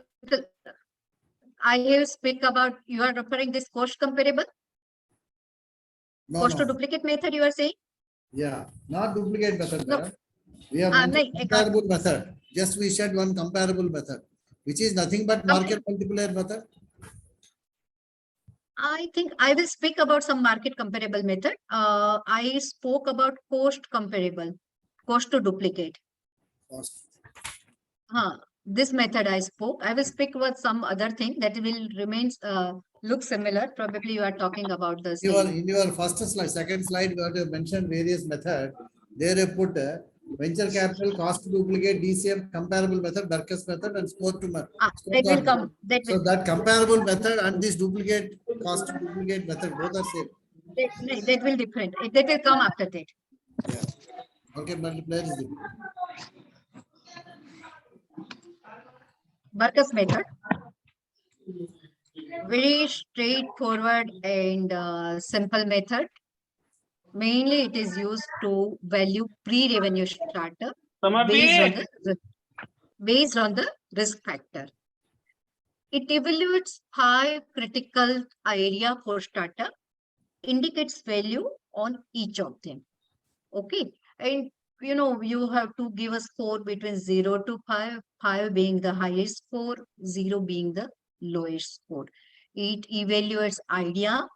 I have speak about, you are referring this cost comparable? No, Cost to no. duplicate method you are saying? Yeah, not duplicate method. No. Madam. We have like, mentioned comparable method. Just we said one comparable method, which is nothing but market multiplier method. I think I will speak about some market comparable method. I spoke about cost comparable, cost to duplicate. Cost. This method I spoke. I will speak about some other thing that will remain look similar. Probably you are talking about the same. In your first slide, second slide, we have to mention various method. There you put venture capital, cost to duplicate, DCM, comparable method, Berkus method, and score to method. That will come. So that comparable method and this duplicate cost to duplicate method both are same. That will different. That will come after that. Yeah. Market multiplier is different. Berkus method. Very straightforward and simple method. Mainly it is used to value pre-revenue startup based on the risk factor. It evaluates 5 critical area for startup, indicates value on each of them. Okay. And you have to give a score between 0 to 5, 5 being the highest score, 0 being the lowest score. It evaluates idea,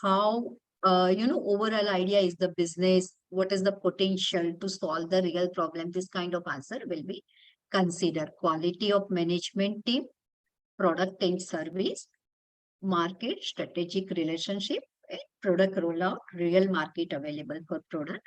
how overall idea is the business, what is the potential to solve the real problem. This kind of answer will be considered. Quality of management team, product and service, market, strategic relationship, and product rollout, real market available for product.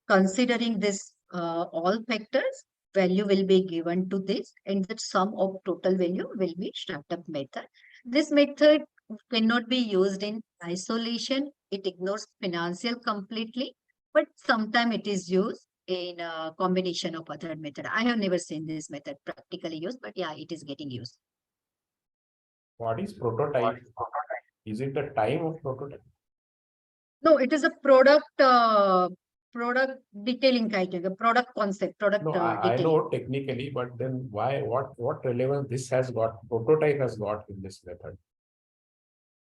Considering this all factors, value will be given to this, and the sum of total value will be startup method. This method cannot be used in isolation. It ignores financial completely, but sometimes it is used in a combination of other method. I have never seen this method practically used, but yeah, it is getting used. What is prototype? Is it the time of prototype? No, it is a product detailing criteria, product concept, product No, I detailing. know technically, but then why, what relevance this has got, prototype has got in this method?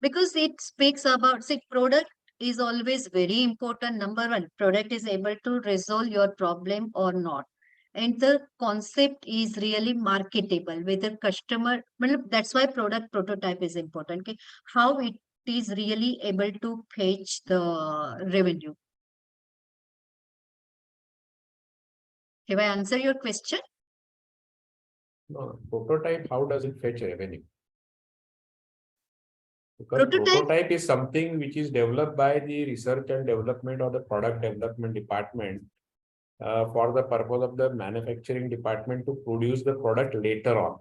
Because it speaks about, see, product is always very important. Number one, product is able to resolve your problem or not. And the concept is really marketable with the customer. Well, that's why product prototype is important. Okay? How it is really able to fetch the revenue. Have I answered your question? No, prototype, how does it fetch revenue? Because Prototype- prototype is something which is developed by the research and development or the product development department for the purpose of the manufacturing department to produce the product later on.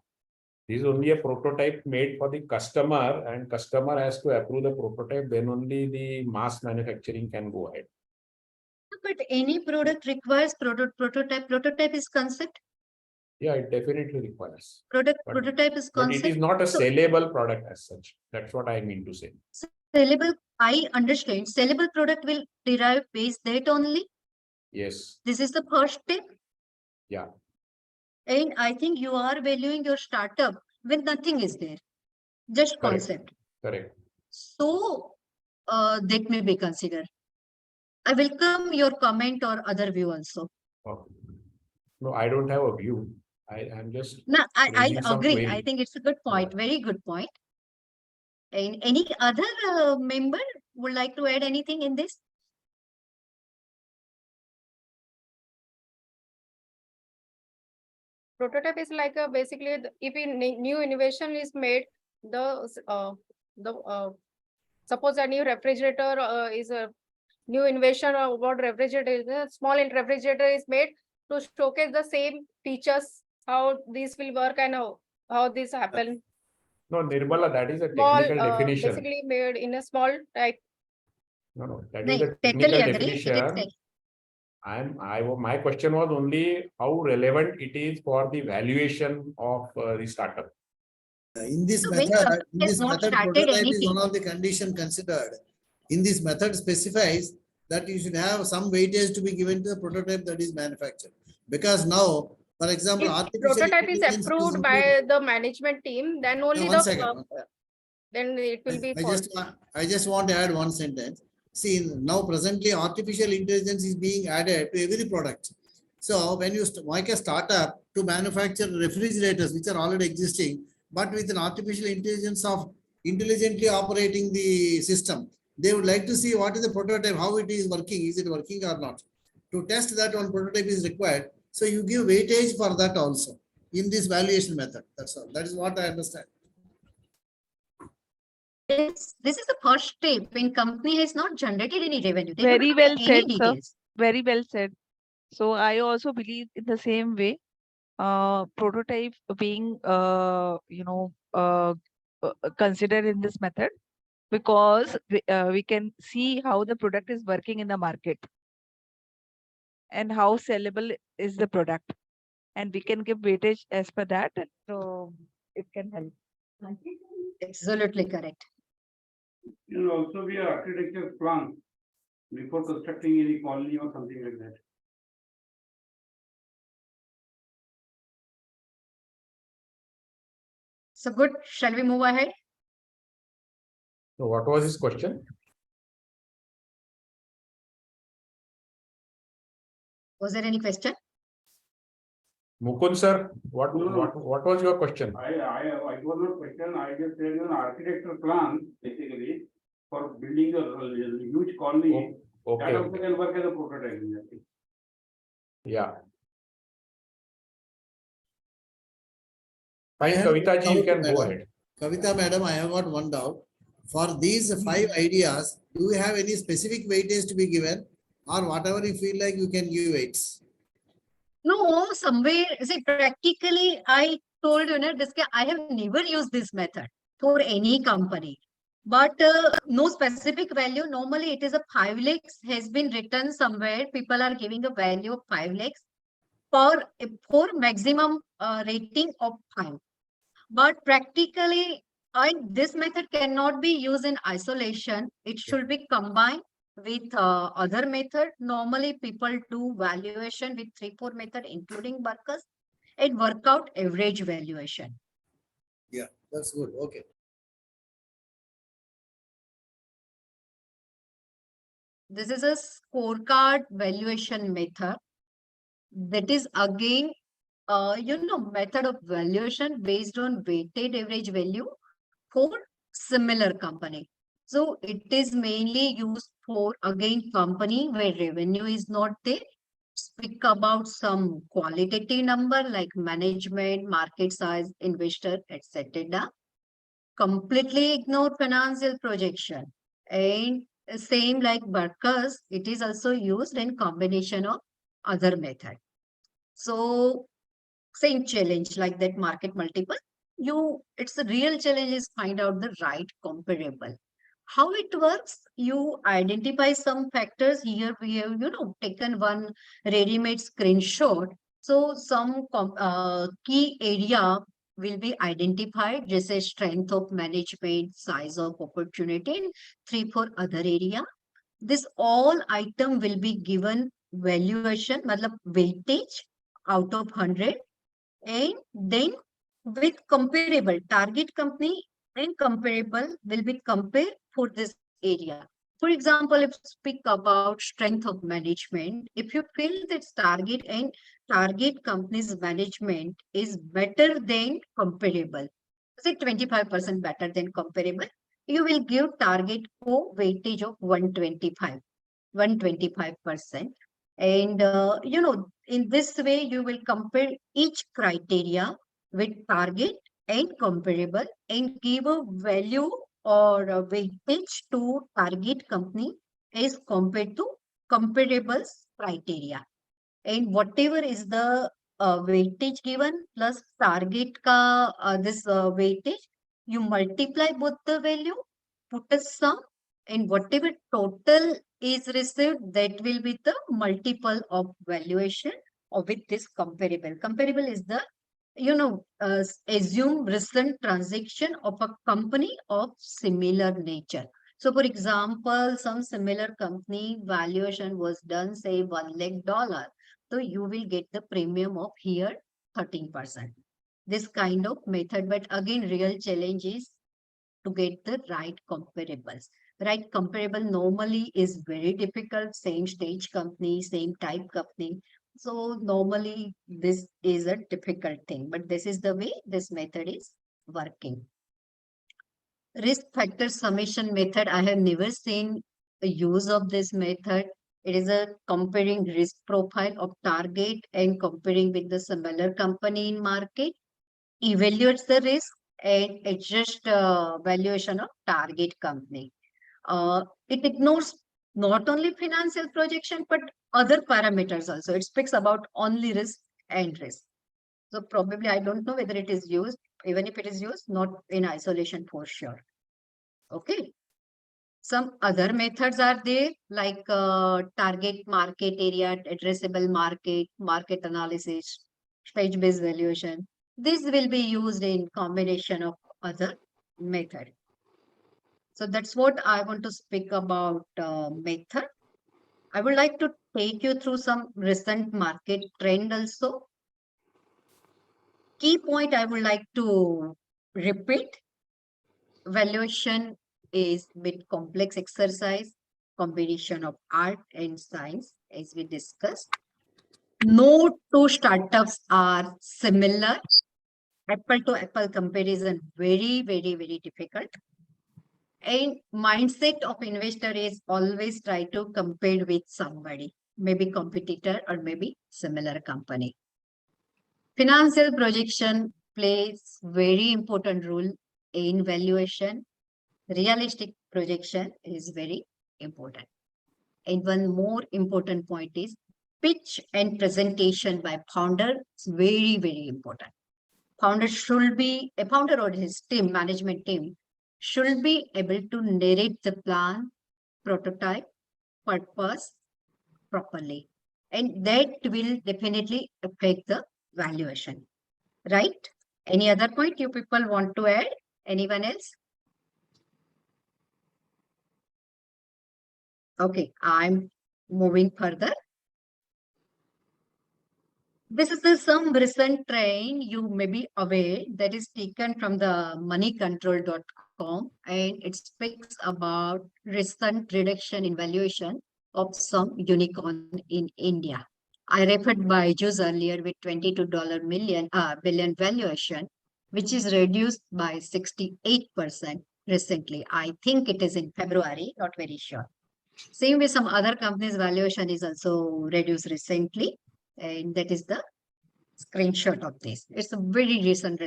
This is only a prototype made for the customer, and customer has to approve the prototype, then only the mass manufacturing can go ahead. But any product requires prototype. Prototype is concept. Yeah, it definitely requires. Prototype is But concept. it is not a So- sellable product as such. That's what I mean to say. Sellable, I understand. Sellable product will derive based that only. Yes. This is the first step. Yeah. And I think you are valuing your startup when nothing is there. Just Correct. concept. Correct. So that may be considered. I welcome your comment or other view also. Okay. No, I don't have a view. I'm just No, I raising some agree. query. I think it's a good point. Yeah. Very good point. And any other member would like to add anything in this? Prototype is like a basically if a new innovation is made, suppose a new refrigerator is new invention about refrigerator. A small refrigerator is made to showcase the same features, how these will work and how this happen. No, Nirmala, that is a Small, technical definition. basically made in a small type. No, that is No, a totally technical agree. It is definition. My question was only how relevant it is for the valuation of the startup. In this So when method, company has not started prototype is anything, one of the condition considered. In this method specifies that you should have some weightage to be given to the prototype that is manufactured. Because now, for example, If artificial prototype is intelligence approved included. by the management team, then only One the second. then it will be I just want to add one sentence. See, now presently artificial intelligence is being added to every product. So when you make a startup to manufacture refrigerators, which are already existing, but with an artificial intelligence of intelligently operating the system, they would like to see what is the prototype, how it is working, is it working or not. To test that, one prototype is required. So you give weightage for that also in this valuation method. That's all. That is what I understand. this is the first step when company has not generated any revenue. They Very don't well have any said, sir. details. Very well said. So I also believe in the same way. Prototype being considered in this method, because we can see how the product is working in the market and how sellable is the product, and we can give weightage as per that, so it can help. Absolutely correct. You know, also be an architecture plan before constructing any colony or something like that. So good. Shall we move ahead? So what was his question? Was there any question? Mukund sir, what No, no. what was your question? I was not question, I just said an architecture plan basically for building a huge colony. That Okay, also can work as a prototype. yeah. Fine, Kavita ji, you can go ahead. Kavita madam, I have got one doubt. For these 5 ideas, do you have any specific weightage to be given, or whatever you feel like you can give weights? No, somewhere, see, practically, I told you, I have never used this method for any company. But no specific value. Normally, it is a 5 lakhs has been written somewhere. People are giving a value of 5 lakhs for maximum rating of 5. But practically, this method cannot be used in isolation. It should be combined with other method. Normally, people do valuation with 3-4 method, including Barker's, and work out average valuation. Yeah, that's good. Okay. This is a scorecard valuation method. That is again, method of valuation based on weighted average value for similar company. So it is mainly used for again company where revenue is not there. Speak about some qualitative number like management, market size, investor, etc. Completely ignore financial projection. And same like Barker's, it is also used in combination of other method. So same challenge like that market multiple. It's a real challenge is find out the right comparable. How it works, you identify some factors. Here we have, taken one ready-made screenshot. So some key area will be identified, just as strength of management, size of opportunity, and 3-4 other area. This all item will be given valuation, matlab weightage out of 100, and then with comparable target company and comparable will be compared for this area. For example, if speak about strength of management, if you feel that target company's management is better than comparable, say 25% better than comparable, you will give target for weightage of 125%. And, in this way, you will compare each criteria with target and comparable and give a value or a weightage to target company is compared to comparables criteria. And whatever is the weightage given plus target ka this weightage, you multiply both the value, put a sum, and whatever total is received, that will be the multiple of valuation or with this comparable. Comparable is the, assume recent transaction of a company of similar nature. So for example, some similar company valuation was done, say $1 lakh. So you will get the premium of here 13%. This kind of method, but again, real challenge is to get the right comparables. Right comparable normally is very difficult, same stage company, same type company. So normally this is a difficult thing, but this is the way this method is working. Risk factor summation method, I have never seen the use of this method. It is a comparing risk profile of target and comparing with the similar company in market, evaluates the risk and adjust valuation of target company. It ignores not only financial projection, but other parameters also. It speaks about only risk and risk. So probably I don't know whether it is used, even if it is used, not in isolation for sure. Okay. Some other methods are there like target market area, addressable market, market analysis, stage-based valuation. This will be used in combination of other method. So that's what I want to speak about method. I would like to take you through some recent market trend also. Key point I would like to repeat. Valuation is bit complex exercise, combination of art and science, as we discussed. No two startups are similar. Apple to apple comparison, very, very, very difficult. And mindset of investor is always try to compare with somebody, maybe competitor or maybe similar company. Financial projection plays very important role in valuation. Realistic projection is very important. And one more important point is pitch and presentation by founder is very, very important. Founder should be, a founder or his team, management team, should be able to narrate the plan, prototype, purpose properly. And that will definitely affect the valuation, right? Any other point you people want to add? Anyone else? Okay, I'm moving further. This is some recent trend you may be aware that is taken from the moneycontrol.com, and it speaks about recent reduction in valuation of some unicorn in India. I referred by Byju's earlier with $22 billion valuation, which is reduced by 68% recently. I think it is in February, not very sure. Same way, some other companies' valuation is also reduced recently, and that is the screenshot of this. It's a very recent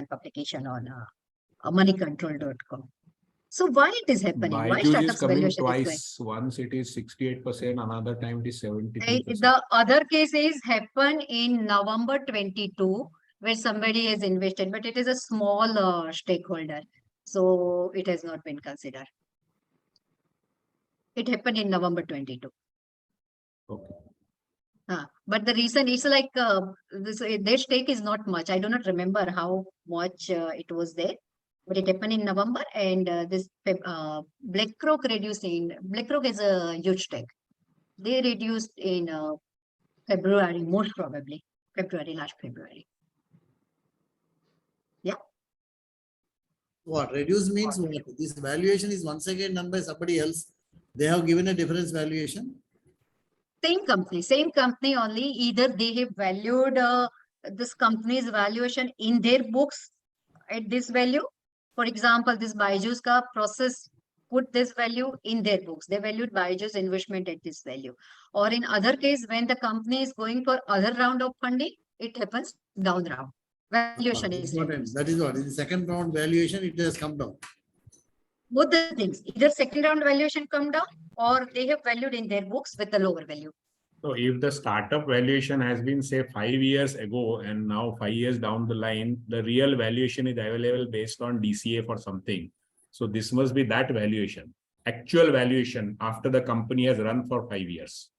publication on moneycontrol.com. So why it is happening? Why Byju's is startups coming valuation is going? twice. Once it is 68%, another time it is 73%. The other case is happened in November 22, where somebody has invested, but it is a small stakeholder, so it has not been considered. It happened in November 22. Okay. But the reason is like their stake is not much. I do not remember how much it was there, but it happened in November, and this BlackRock BlackRock is a huge stake. They reduced in February, most probably last February. Yeah. What reduce means what? This valuation is once again done by somebody else. They have given a difference valuation. Same company only. Either they have valued this company's valuation in their books at this value. For example, this Byju's ka process put this value in their books. They valued Byju's investment at this value. Or in other case, when the company is going for other round of funding, it happens down round. Valuation is reduced. That is what in the second round valuation it has come down. Both the things, either second round valuation come down or they have valued in their books with a lower value. So if the startup valuation has been say 5 years ago and now 5 years down the line, the real valuation is available based on DCA for something. So this must be that valuation, actual valuation after the company has run for 5 years.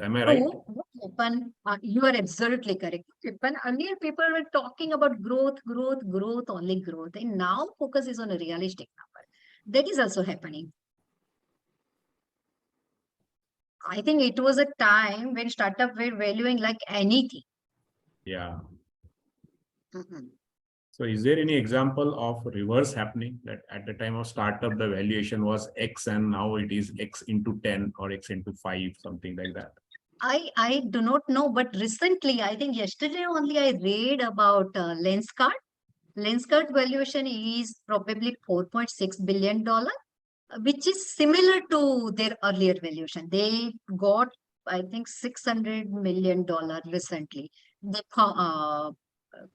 Am I right? So, what happened? You are absolutely correct. When earlier people were talking about growth, only growth, and now focus is on a realistic number. That is also happening. I think it was a time when startup were valuing like anything. Yeah. Mhm. So is there any example of reverse happening, that at the time of startup, the valuation was X and now it is X into 10 or X into 5, something like that? I do not know, but recently, I think yesterday only I read about Lenskart. Lenskart valuation is probably $4.6 billion, which is similar to their earlier valuation. They got, I think, $600 million recently. They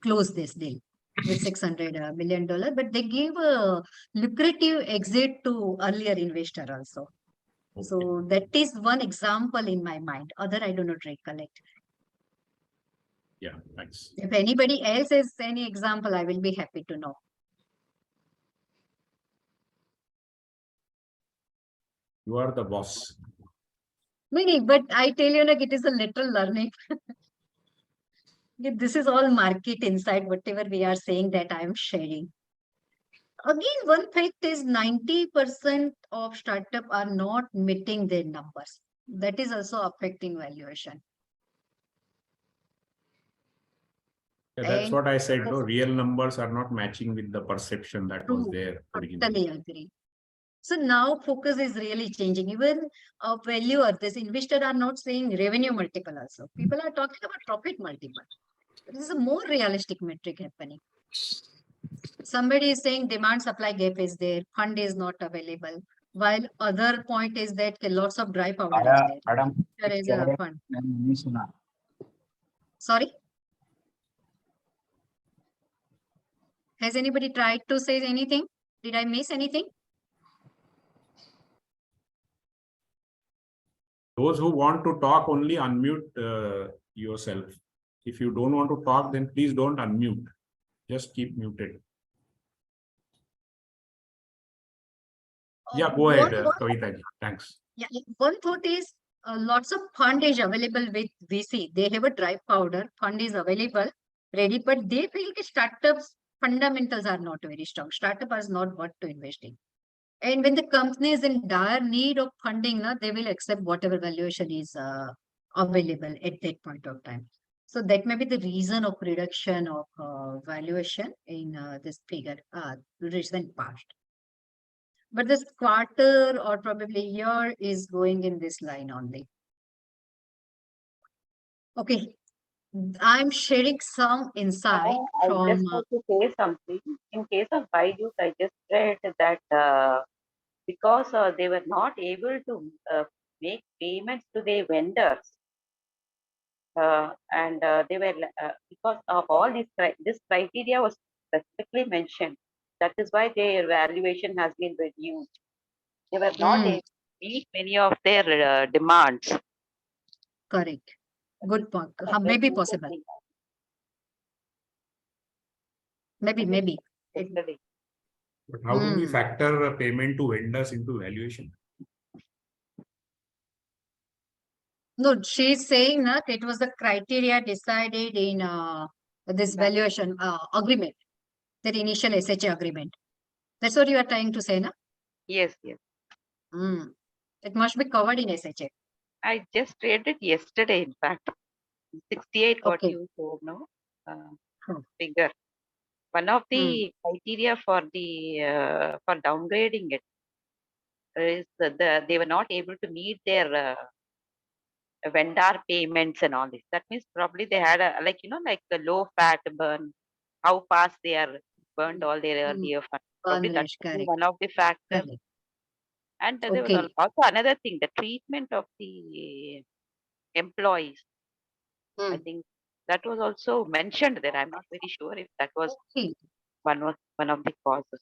closed this deal with $600 million, but they gave a lucrative exit to earlier investor also. So that is one example in my mind. Other, I do not recollect. Yeah, thanks. If anybody else has any example, I will be happy to know. You are the boss. Meaning, but I tell you, like, it is a little learning. This is all market insight, whatever we are saying that I am sharing. Again, one fact is 90% of startup are not meeting their numbers. That is also affecting valuation. Yeah, that's And what I said. No, real numbers are not matching with the perception that was true, there originally. totally agree. So now focus is really changing. Even valuer, this investor are not saying revenue multiple also. People are talking about profit multiple. This is a more realistic metric happening. Somebody is saying demand supply gap is there, fund is not available. While other point is that lots of dry powder is there. There is a fund. Sorry? Has anybody tried to say anything? Did I miss anything? Those who want to talk, only unmute yourself. If you don't want to talk, then please don't unmute. Just keep muted. Yeah, go ahead, Kavita ji. Thanks. Yeah, one thought is lots of fund is available with VC. They have a dry powder, fund is available, ready, but they feel that startups fundamentals are not very strong. Startup is not what to invest in. And when the company is in dire need of funding, they will accept whatever valuation is available at that point of time. So that may be the reason of reduction of valuation in this figure, recent past. But this quarter or probably year is going in this line only. Okay, I'm sharing some insight I from. just want to say something. In case of Byju's, I just read that because they were not able to make payments to their vendors, and they were because of all these this criteria was specifically mentioned. That is why their valuation has been reduced. They were not able to meet many of their demands. Correct. Good point. That's very Maybe possible. interesting. Maybe. Yesterday. But how do we factor payment to vendors into valuation? No, she's saying that it was the criteria decided in this valuation agreement, that initial SHA agreement. That's what you are trying to say, na? Yes, yes. It must be covered in SHA. I just read it yesterday, in fact. 68 what Okay. you told, no? Figure. One of the criteria for the for downgrading it is they were not able to meet their vendor payments and all this. That means probably they had a like the low fat burn, how fast they are burned all their earlier funds. Probably that Unreached, could be correct. one of the factors. Correct. And there was Okay. also another thing, the treatment of the employees. I think that was also mentioned there. I'm not very sure if that was Okay. one of the causes.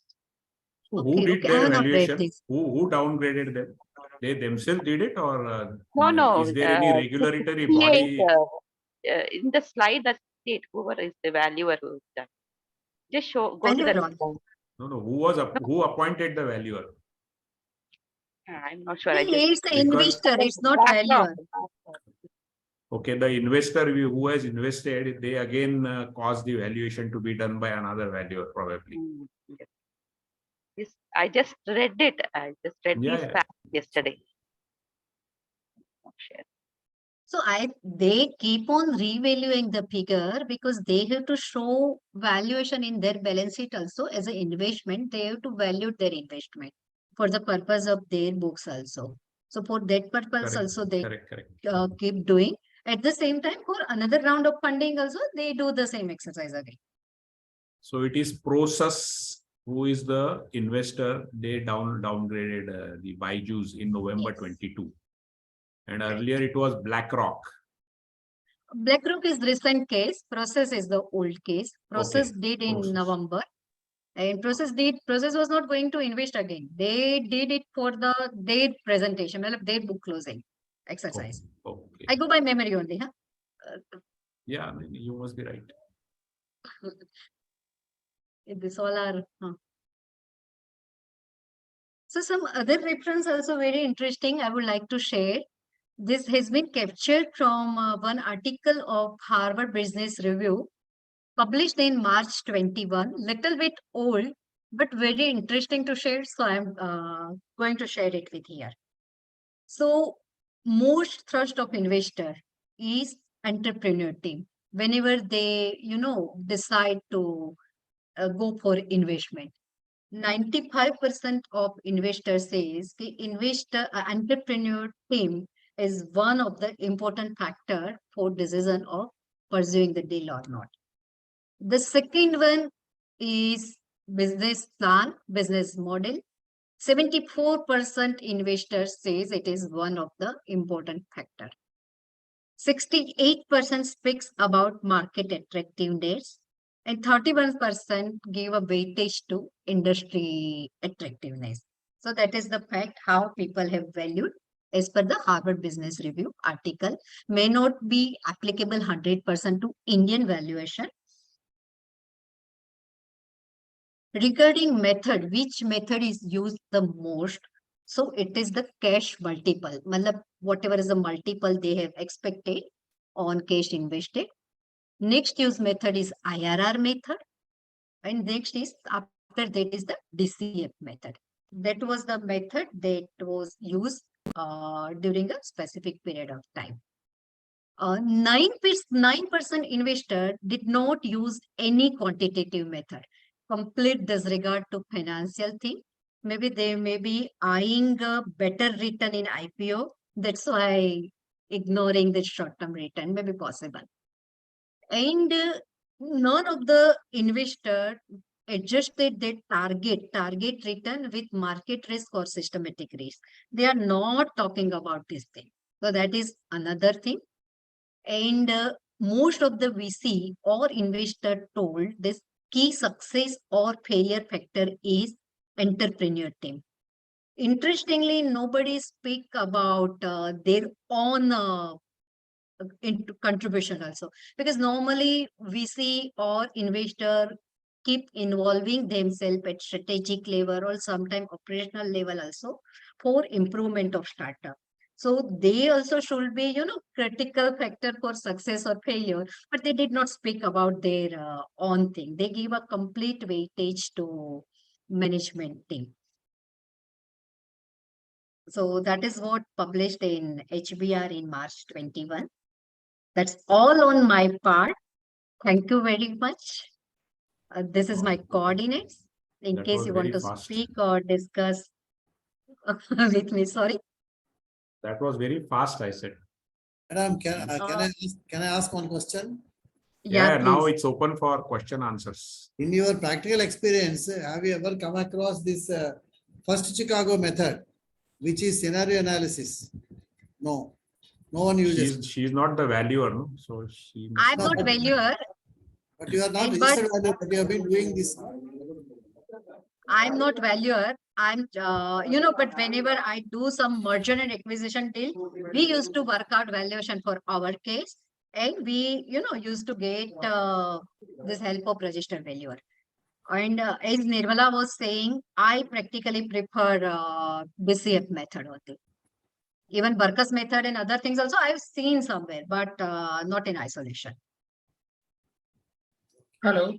Who Okay, did okay. I their have not read valuation? this. Who downgraded them? They themselves did it, or No, is there any the regulatory 58, body? in the slide that state whoever is the valuer who's done. Just go to Valuer that. only. No. Who appointed the valuer? I'm not sure. I just It's the Because investor, it's not BlackRock. valuer. okay, the investor who has invested, they again caused the valuation to be done by another valuer, probably. Yes. I just read it. I just read Yeah, these yeah. facts yesterday. Share. So they keep on revaluing the figure because they have to show valuation in their balance sheet also as an investment. They have to value their investment for the purpose of their books also. So for that purpose Correct, also they correct. keep doing. At the same time, for another round of funding also, they do the same exercise again. So it is Process who is the investor. They downgraded the Byju's in November Yes. 22. And Right. earlier it was BlackRock. BlackRock is recent case. Process is the old case. Process Okay, did in Process. November. And Process was not going to invest again. They did it for their presentation, their book closing exercise. Okay. I go by memory only, huh? Yeah, you must be right. This all are. So some other reference also very interesting. I would like to share. This has been captured from one article of Harvard Business Review, published in March 21. Little bit old, but very interesting to share. So I'm going to share it with here. So most thrust of investor is entrepreneur team. Whenever they, decide to go for investment, 95% of investors says the entrepreneur team is one of the important factor for decision of pursuing the deal or not. The second one is business plan, business model. 74% investors says it is one of the important factor. 68% speaks about market attractiveness, and 31% give a weightage to industry attractiveness. So that is the fact how people have valued as per the Harvard Business Review article. May not be applicable 100% to Indian valuation. Regarding method, which method is used the most? So it is the cash multiple. Whatever is the multiple they have expected on cash invested. Next use method is IRR method. And next is after that is the DCF method. That was the method that was used during a specific period of time. 9% investor did not use any quantitative method. Complete disregard to financial thing. Maybe they may be eyeing a better return in IPO. That's why ignoring the short-term return may be possible. And none of the investor adjusted their target return with market risk or systematic risk. They are not talking about this thing. So that is another thing. And most of the VC or investor told this key success or failure factor is entrepreneur team. Interestingly, nobody speak about their own into contribution also, because normally VC or investor keep involving themselves at strategic level or sometime operational level also for improvement of startup. So they also should be, critical factor for success or failure, but they did not speak about their own thing. They give a complete weightage to management team. So that is what published in HBR in March 21. That's all on my part. Thank you very much. This is my coordinates in That case was you want very to fast. speak or discuss with me. Sorry. That was very fast, I said. Madam, can I ask one question? Yeah, now please. it's open for question answers. In your practical experience, have you ever come across this first Chicago method, which is scenario analysis? No, no one uses. She's not the valuer, no? So she I'm must not but- valuer. But you are not And registered value, but you have been doing this. I'm not valuer. But whenever I do some merger and acquisition deal, we used to work out valuation for our case, and we, used to get this help of registered valuer. And as Nirmala was saying, I practically prefer BCF method only. Even Burkus method and other things also I've seen somewhere, but not in isolation. Hello.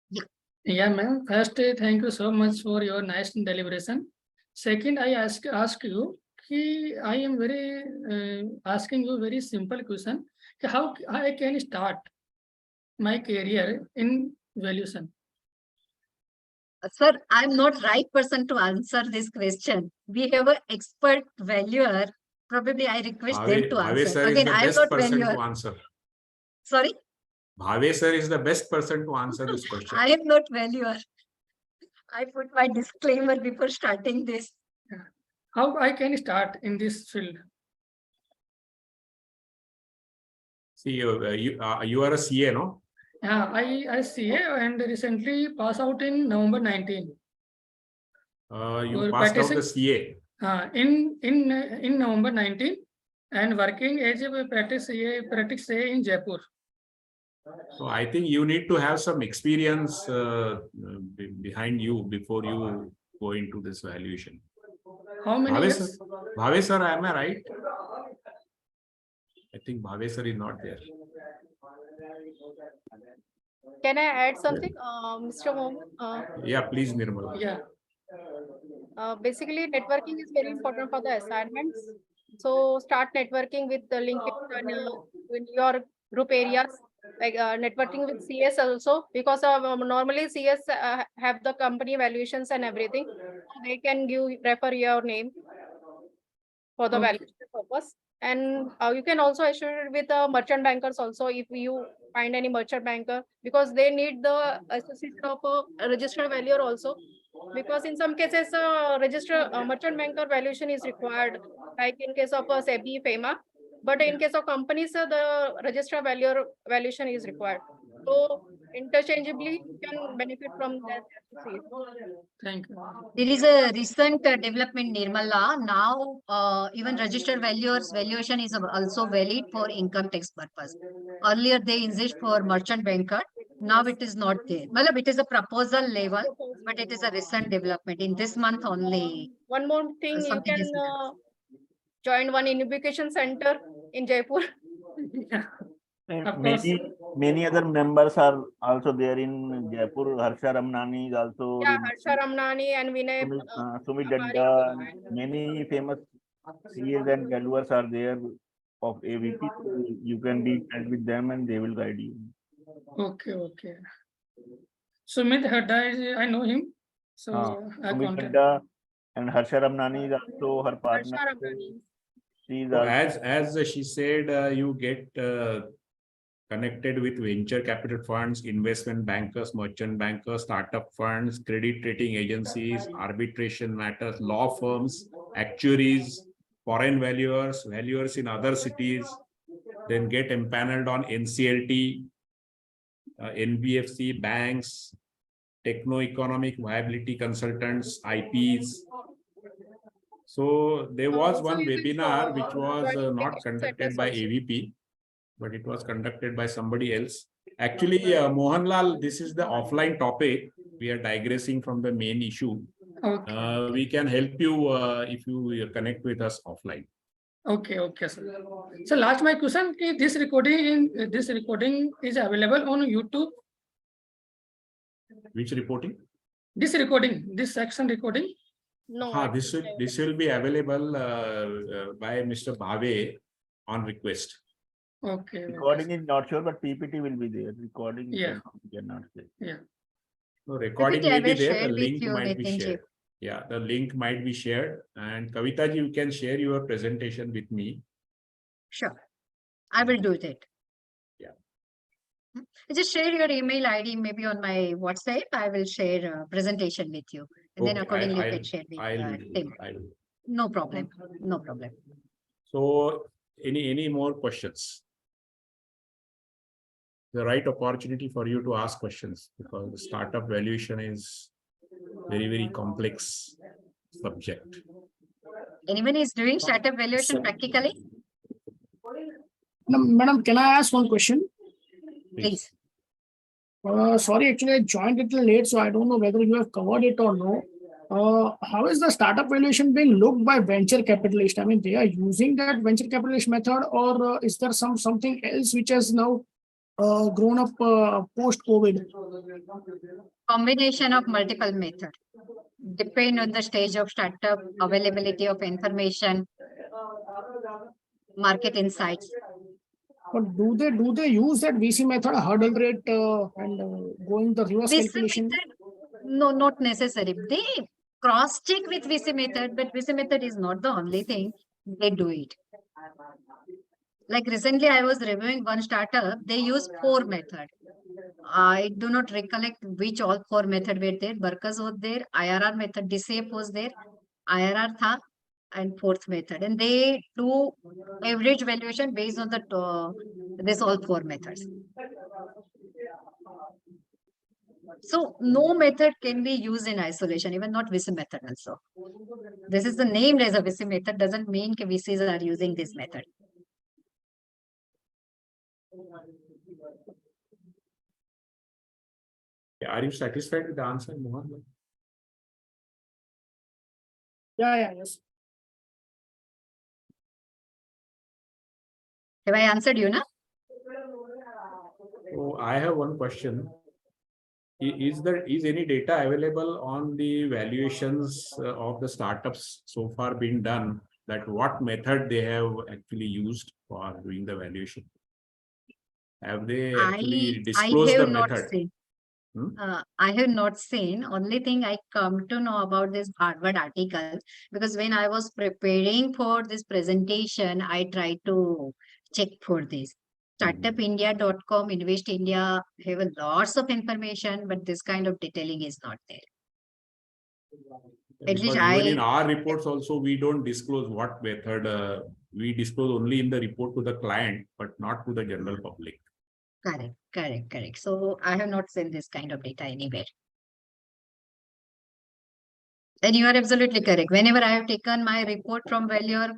Yeah. Yeah, ma'am. First, thank you so much for your nice deliberation. Second, I ask you, I am very asking you very simple question. How I can start my career in valuation? Sir, I'm not right person to answer this question. We have an expert valuer. Probably I request them to Bhave answer. sir is Again, the I'm best not person valuer. to answer. Sorry, Bhave sir is the best person to answer this question. I am not valuer. I put my disclaimer before starting this. How I can start in this field? See, you are a CA, no? Yeah, I see and recently passed out in November 19. You Or passed out the practicing- CA. In November 19 and working as a practice CA in Jaipur. So I think you need to have some experience behind you before you go into this valuation. How many Bhave years? sir, Bhave sir, am I right? I think Bhave sir is not there. Can I add something, Mr. Mohammed? Yeah, please, Nirmala. Yeah. Basically, networking is very important for the assignments. So start networking with the LinkedIn in your group areas, like networking with CS also, because normally CS have the company valuations and everything. They can refer your name for the Okay. valuation purpose. And you can also assure it with the merchant bankers also if you find any merchant banker, because they need the association of a registered valuer also. Because in some cases, merchant banker valuation is required, like in case of a SEBI, FEMA. But in case of companies, the registered valuer valuation is required. So interchangeably, you can benefit from that association. Thank you. There is a recent development, Nirmala. Now, even registered valuers valuation is also valid for income tax purpose. Earlier, they insist for merchant banker. Now it is not there. Well, it is a proposal level, but it is a recent development. In this month only, One more thing, you something can is there. join one innovation center in Jaipur. And Of course. many other members are also there in Jaipur. Harsha Ramnani is also. Yeah, Harsha Ramnani and Vinay. Sumit Pamari Dadda, also. many famous CAs and valuers are there of AVP. So you can be in touch with them and they will guide you. Okay, okay. Sumit Hadda, I know him. So I Sumit contact. Dadda and Harsha Ramnani is also her partner. Harsha Ramnani. She is So also, as she said, you get connected with venture capital funds, investment bankers, merchant bankers, startup funds, credit rating agencies, arbitration matters, law firms, actuaries, foreign valuers, valuers in other cities, then get empaneled on NCLT, NBFC, banks, techno-economic viability consultants, IPs. So there was Also, one you can webinar which was join not application conducted centers by also. AVP, but it was conducted by somebody else. Actually, Mohanlal, this is the offline topic. We are digressing from the main issue. Okay. We can help you if you connect with us offline. Okay, okay, sir. So last my question, this recording is available on YouTube. Which reporting? This recording, this section recording. No, This will be available by Mr. Bhave on request. Okay. recording is not sure, but PPT will be there. Recording Yeah. cannot say. Yeah. So recording PPT I will be will there. share The with link you, might be Nitinji. shared. Yeah, the link might be shared. And Kavita ji, you can share your presentation with me. Sure, I will do that. Yeah. Just share your email ID maybe on my WhatsApp. I will share a presentation with you, and then Okay, accordingly you can share with Tim. I'll. No problem. No problem. So any more questions? The right opportunity for you to ask questions, because the startup valuation is very complex subject. Anyone is doing startup valuation practically? Madam, can I ask one question? Please. Sorry, actually, I joined a little late, so I don't know whether you have covered it or no. How is the startup valuation being looked by venture capitalists? I mean, they are using that venture capitalist method, or is there something else which has now grown up post-COVID? Combination of multiple methods. Depend on the stage of startup, availability of information, market insights. But do they use that VC method, hurdle rate, and going the reverse VC calculation? method, no, not necessary. They cross-check with VC method, but VC method is not the only thing. They do it. Like recently, I was reviewing one startup. They use 4 methods. I do not recollect which all 4 methods were there. Burkers was there, IRR method, DCF was there, IRR tha, and 4th method. And they do average valuation based on the this all 4 methods. So no method can be used in isolation, even not VC method also. This is the named as a VC method, doesn't mean that VCs are using this method. Are you satisfied with the answer, Mohan? Yeah, yes. Have I answered you, na? So I have one question. Is any data available on the valuations of the startups so far been done, that what method they have actually used for doing the valuation? Have they actually disclosed the method? Seen. I have not seen. Only thing I come to know about this Harvard article, because when I was preparing for this presentation, I tried to check for this. Startupindia.com, Invest India have a lots of information, but this kind of detailing is not there. At least even in our reports also, we don't disclose what method. We disclose only in the report to the client, but not to the general public. Correct. So I have not seen this kind of data anywhere. And you are absolutely correct. Whenever I have taken my report from Valuer,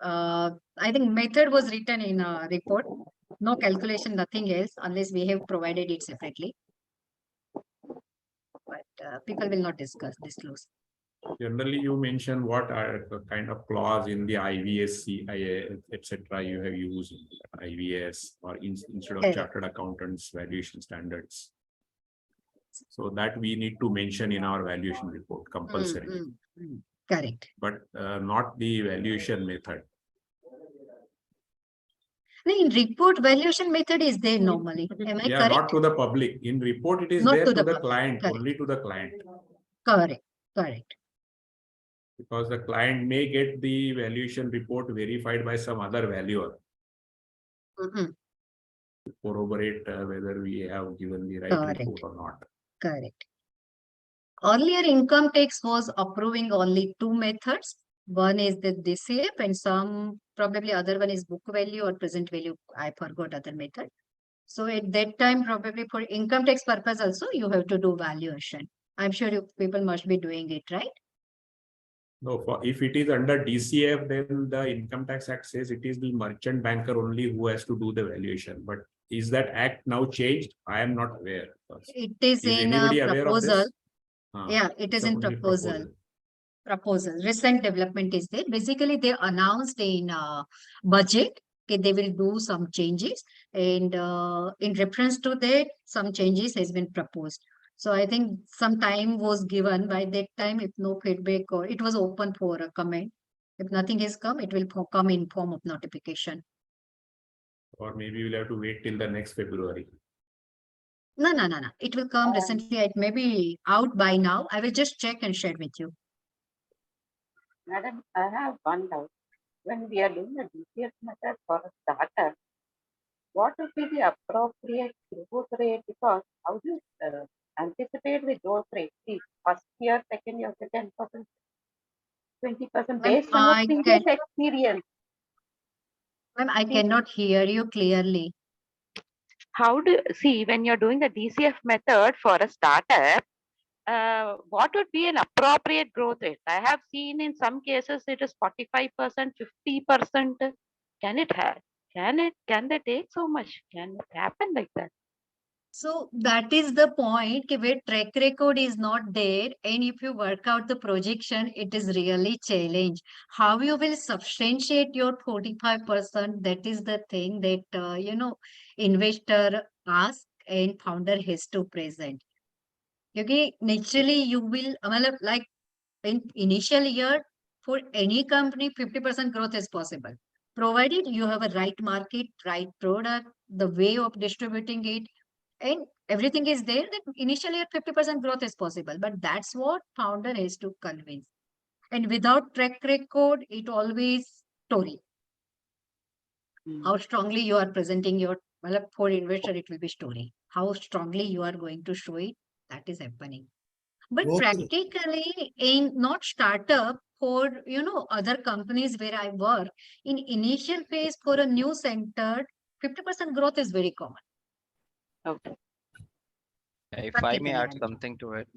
I think method was written in a report. No calculation, nothing else, unless we have provided it separately. But people will not disclose. Generally, you mention what are the kind of clause in the IVS, etc. you have used IVS or instead of chartered accountants valuation standards. So that we need to mention in our valuation report compulsory. Correct. But not the valuation method. In report, valuation method is there normally. Am I correct? Not to the public. In report, it is Not there to to the the client, correct. only to the client. Correct. Because the client may get the valuation report verified by some other valuer. To corroborate whether we have given the right report or not. Correct. Earlier, income tax was approving only 2 methods. One is the DCF and some probably other one is book value or present value. I forgot other method. So at that time, probably for income tax purpose also, you have to do valuation. I'm sure people must be doing it, right? No, if it is under DCF, then the Income Tax Act says it is the merchant banker only who has to do the valuation. But is that act now changed? I am not aware. It is in a proposal. Yeah, it is in proposal. Recent development is there. Basically, they announced in budget that they will do some changes, and in reference to that, some changes has been proposed. So I think some time was given. By that time, if no feedback or it was open for a comment. If nothing has come, it will come in form of notification. Or maybe we'll have to wait till the next February. No. It will come recently. It may be out by now. I will just check and share with you. Madam, I have one doubt. When we are doing the DCF method for a startup, what would be the appropriate growth rate? Because how do you anticipate the growth rate? See, first year, second year, 10%, 20% based on your previous experience. Ma'am, I cannot hear you clearly. How do you see when you're doing the DCF method for a startup? what would be an appropriate growth rate? I have seen in some cases it is 45%, 50%. Can they take so much? Can it happen like that? So that is the point where track record is not there, and if you work out the projection, it is really challenge. How you will substantiate your 45%? That is the thing that investor ask and founder has to present. Okay, naturally you will like in initial year for any company 50% growth is possible, provided you have a right market, right product, the way of distributing it, and everything is there, then initially at 50% growth is possible. But that's what founder has to convince. And without track record, it always story. How strongly you are presenting your, well, for investor, it will be story. How strongly you are going to show it, that is happening. But Both. practically in not startup, for other companies where I work, in initial phase for a new center, 50% growth is very common. Okay. If I may Practically, add I'm something to it.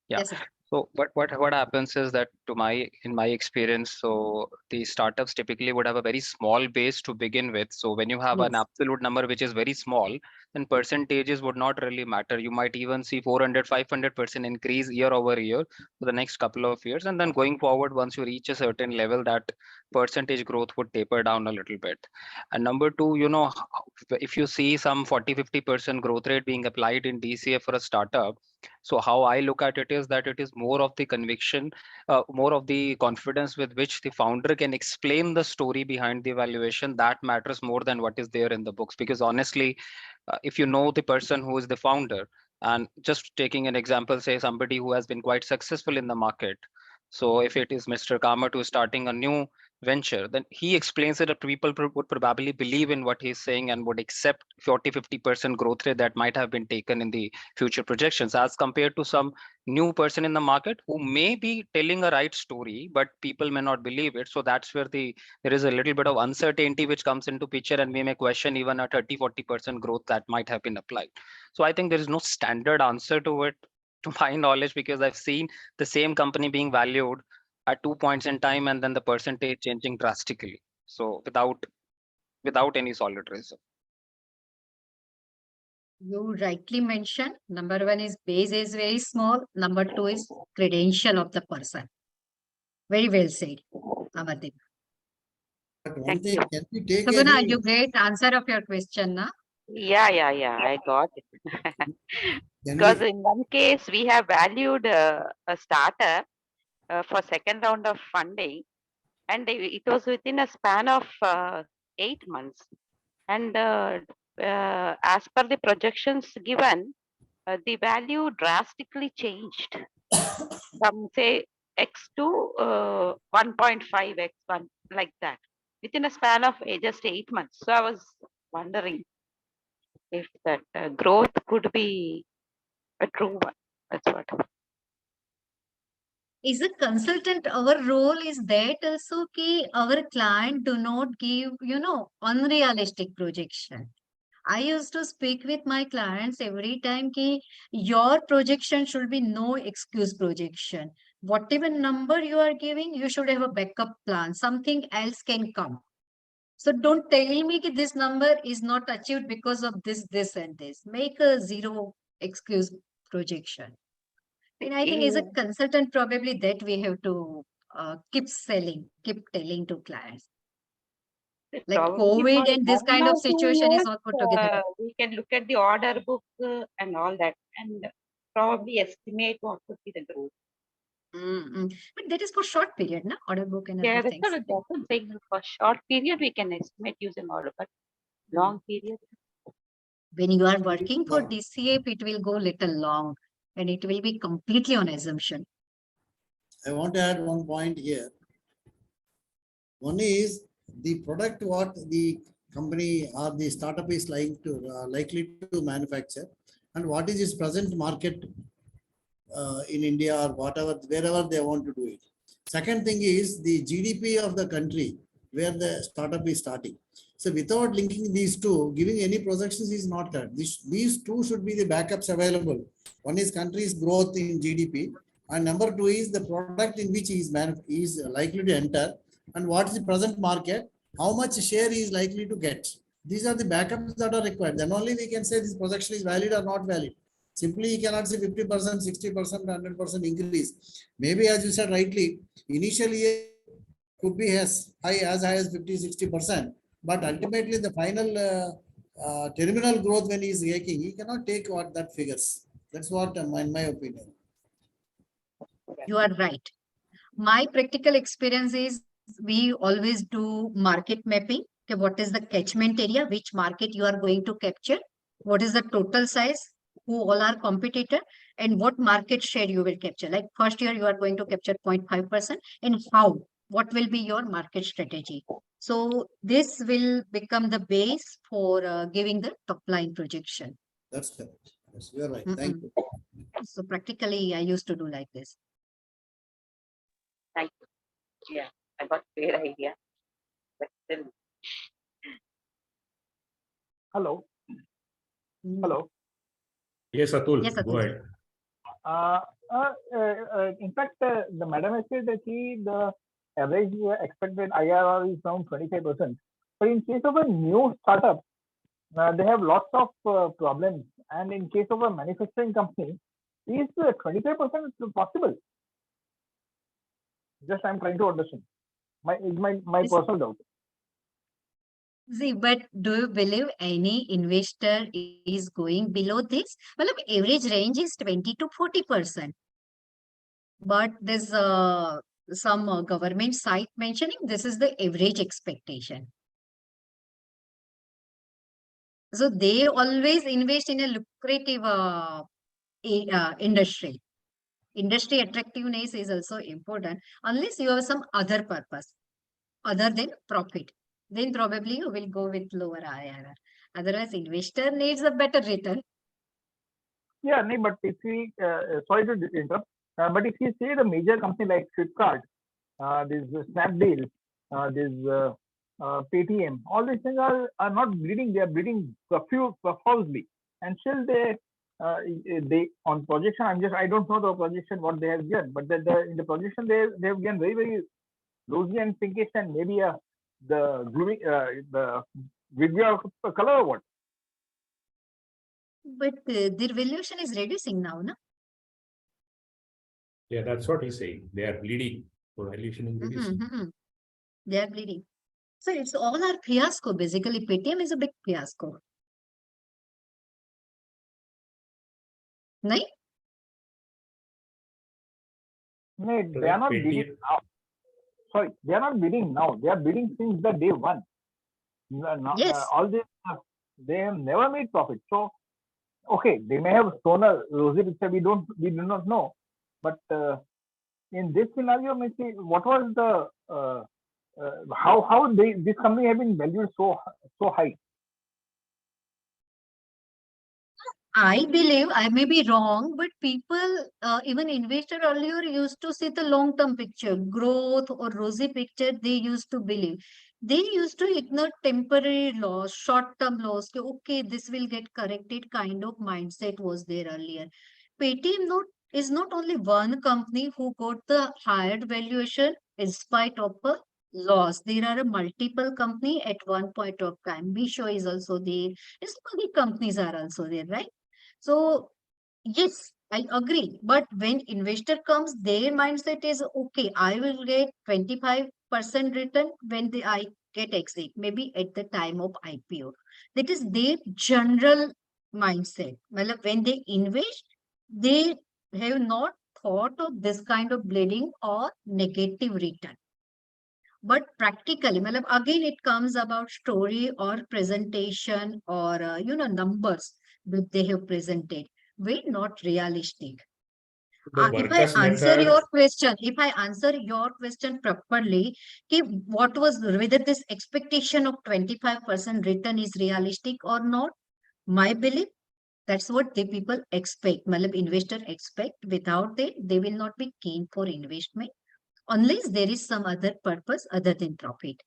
Yeah. Yes, sir. So what happens is that in my experience, so the startups typically would have a very small base to begin with. So when you have an Yes. absolute number which is very small, then percentages would not really matter. You might even see 400, 500% increase year over year for the next couple of years. And then going forward, once you reach a certain level, that percentage growth would taper down a little bit. And number two, if you see some 40, 50% growth rate being applied in DCA for a startup, so how I look at it is that it is more of the conviction, more of the confidence with which the founder can explain the story behind the evaluation that matters more than what is there in the books. Because honestly, if you know the person who is the founder, and just taking an example, say somebody who has been quite successful in the market. So if it is Mr. Kamath who is starting a new venture, then he explains it that people would probably believe in what he's saying and would accept 40, 50% growth rate that might have been taken in the future projections, as compared to some new person in the market who may be telling a right story, but people may not believe it. So that's where there is a little bit of uncertainty which comes into picture, and we may question even a 30, 40% growth that might have been applied. So I think there is no standard answer to it, to my knowledge, because I've seen the same company being valued at 2 points in time and then the percentage changing drastically. So without any solid reason. You rightly mentioned, number one is base is very small. Number two is credential of the person. Very well said, Amadip. But one thing, can we take Suguna, any? you great answer of your question, na? Yeah, I got it. Can Because we, in one case, we have valued a startup for second round of funding, and it was within a span of 8 months. And as per the projections given, the value drastically changed from say x to 1.5x, one like that, within a span of just 8 months. So I was wondering if that growth could be a true one. That's what. Is a consultant, our role is that also ki our client do not give, unrealistic projection. I used to speak with my clients every time ki your projection should be no excuse projection. Whatever number you are giving, you should have a backup plan. Something else can come. So don't tell me that this number is not achieved because of this, and this. Make a zero excuse projection. And I think as a consultant, probably that we have to keep selling, keep telling to clients. Like Probably COVID for and this 1 kind of or 2 situation is years, not put together. we can look at the order book and all that, and probably estimate what could be the growth. But that is for short period, na? Order book and Yeah, other that's things. what I'm saying. For short period, we can estimate using order, but long period. When you are working for DCA, it will go little long and it will be completely on assumption. I want to add one point here. One is the product what the company or the startup is likely to manufacture, and what is its present market in India or whatever, wherever they want to do it. Second thing is the GDP of the country where the startup is starting. So without linking these two, giving any projections is not correct. These two should be the backups available. One is country's growth in GDP, and number two is the product in which he is likely to enter, and what is the present market, how much share he is likely to get. These are the backups that are required. Then only we can say this projection is valid or not valid. Simply, you cannot say 50%, 60%, 100% increase. Maybe, as you said rightly, initially could be as high as 50, 60%. But ultimately, the final terminal growth when he is taking, he cannot take what that figures. That's what, in my opinion. You are right. My practical experience is we always do market mapping. Okay, what is the catchment area, which market you are going to capture, what is the total size, who all are competitor, and what market share you will capture. Like first year you are going to capture 0.5%, and how, what will be your market strategy. So this will become the base for giving the top line projection. That's correct. Yes, you're right. Thank you. So practically I used to do like this. Thank you. Yeah, I got clear idea. But still. Hello. Hello. Yes, Atul. Yes, Go ahead. In fact, the madam has said that the average expected IRR is around 25%. But in case of a new startup, they have lots of problems. And in case of a manufacturing company, is 25% possible? Just I'm trying to understand. My personal doubt. See, but do you believe any investor is going below this? Well, average range is 20 to 40%. But there's some government site mentioning this is the average expectation. So they always invest in a lucrative industry. Industry attractiveness is also important unless you have some other purpose other than profit. Then probably you will go with lower IRR. Otherwise, investor needs a better return. Yeah, no, but if we, sorry to interrupt, but if you say the major company like Flipkart, this Snapdeal, this Paytm, all these things are not bleeding, they are bleeding profusely. And still they on projection, I don't know the projection what they have given, but in the projection they have given very, very rosy and pinkish and maybe the gloomy, the Vidya color or what? But their valuation is reducing now, no? Yeah, that's what he's saying. They are bleeding. So valuation is reducing. They are bleeding. So it's all our fiasco. Basically, Paytm is a big fiasco. Right? No, they are not bidding now. Sorry, they are not bidding now. They are bidding since the day one. Yes. All this, they have never made profit. So, okay, they may have shown a rosy picture. We do not know. But in this scenario, what was the how this company have been valued so high? I believe, I may be wrong, but people, even investor earlier used to see the long-term picture, growth or rosy picture, they used to believe. They used to ignore temporary loss, short-term loss. Okay, this will get corrected kind of mindset was there earlier. Paytm is not only one company who got the higher valuation in spite of a loss. There are a multiple company at one point of time. Bisho is also there. And so many companies are also there, right? So yes, I agree. But when investor comes, their mindset is okay, I will get 25% return when I get exit, maybe at the time of IPO. That is their general mindset. Well, when they invest, they have not thought of this kind of bleeding or negative return. But practically, again, it comes about story or presentation or, numbers that they have presented. We're not realistic. If I answer your question properly, what was whether this expectation of 25% return is realistic or not? My belief, that's what the people expect. Investor expect. Without that, they will not be keen for investment unless there is some other purpose other than profit.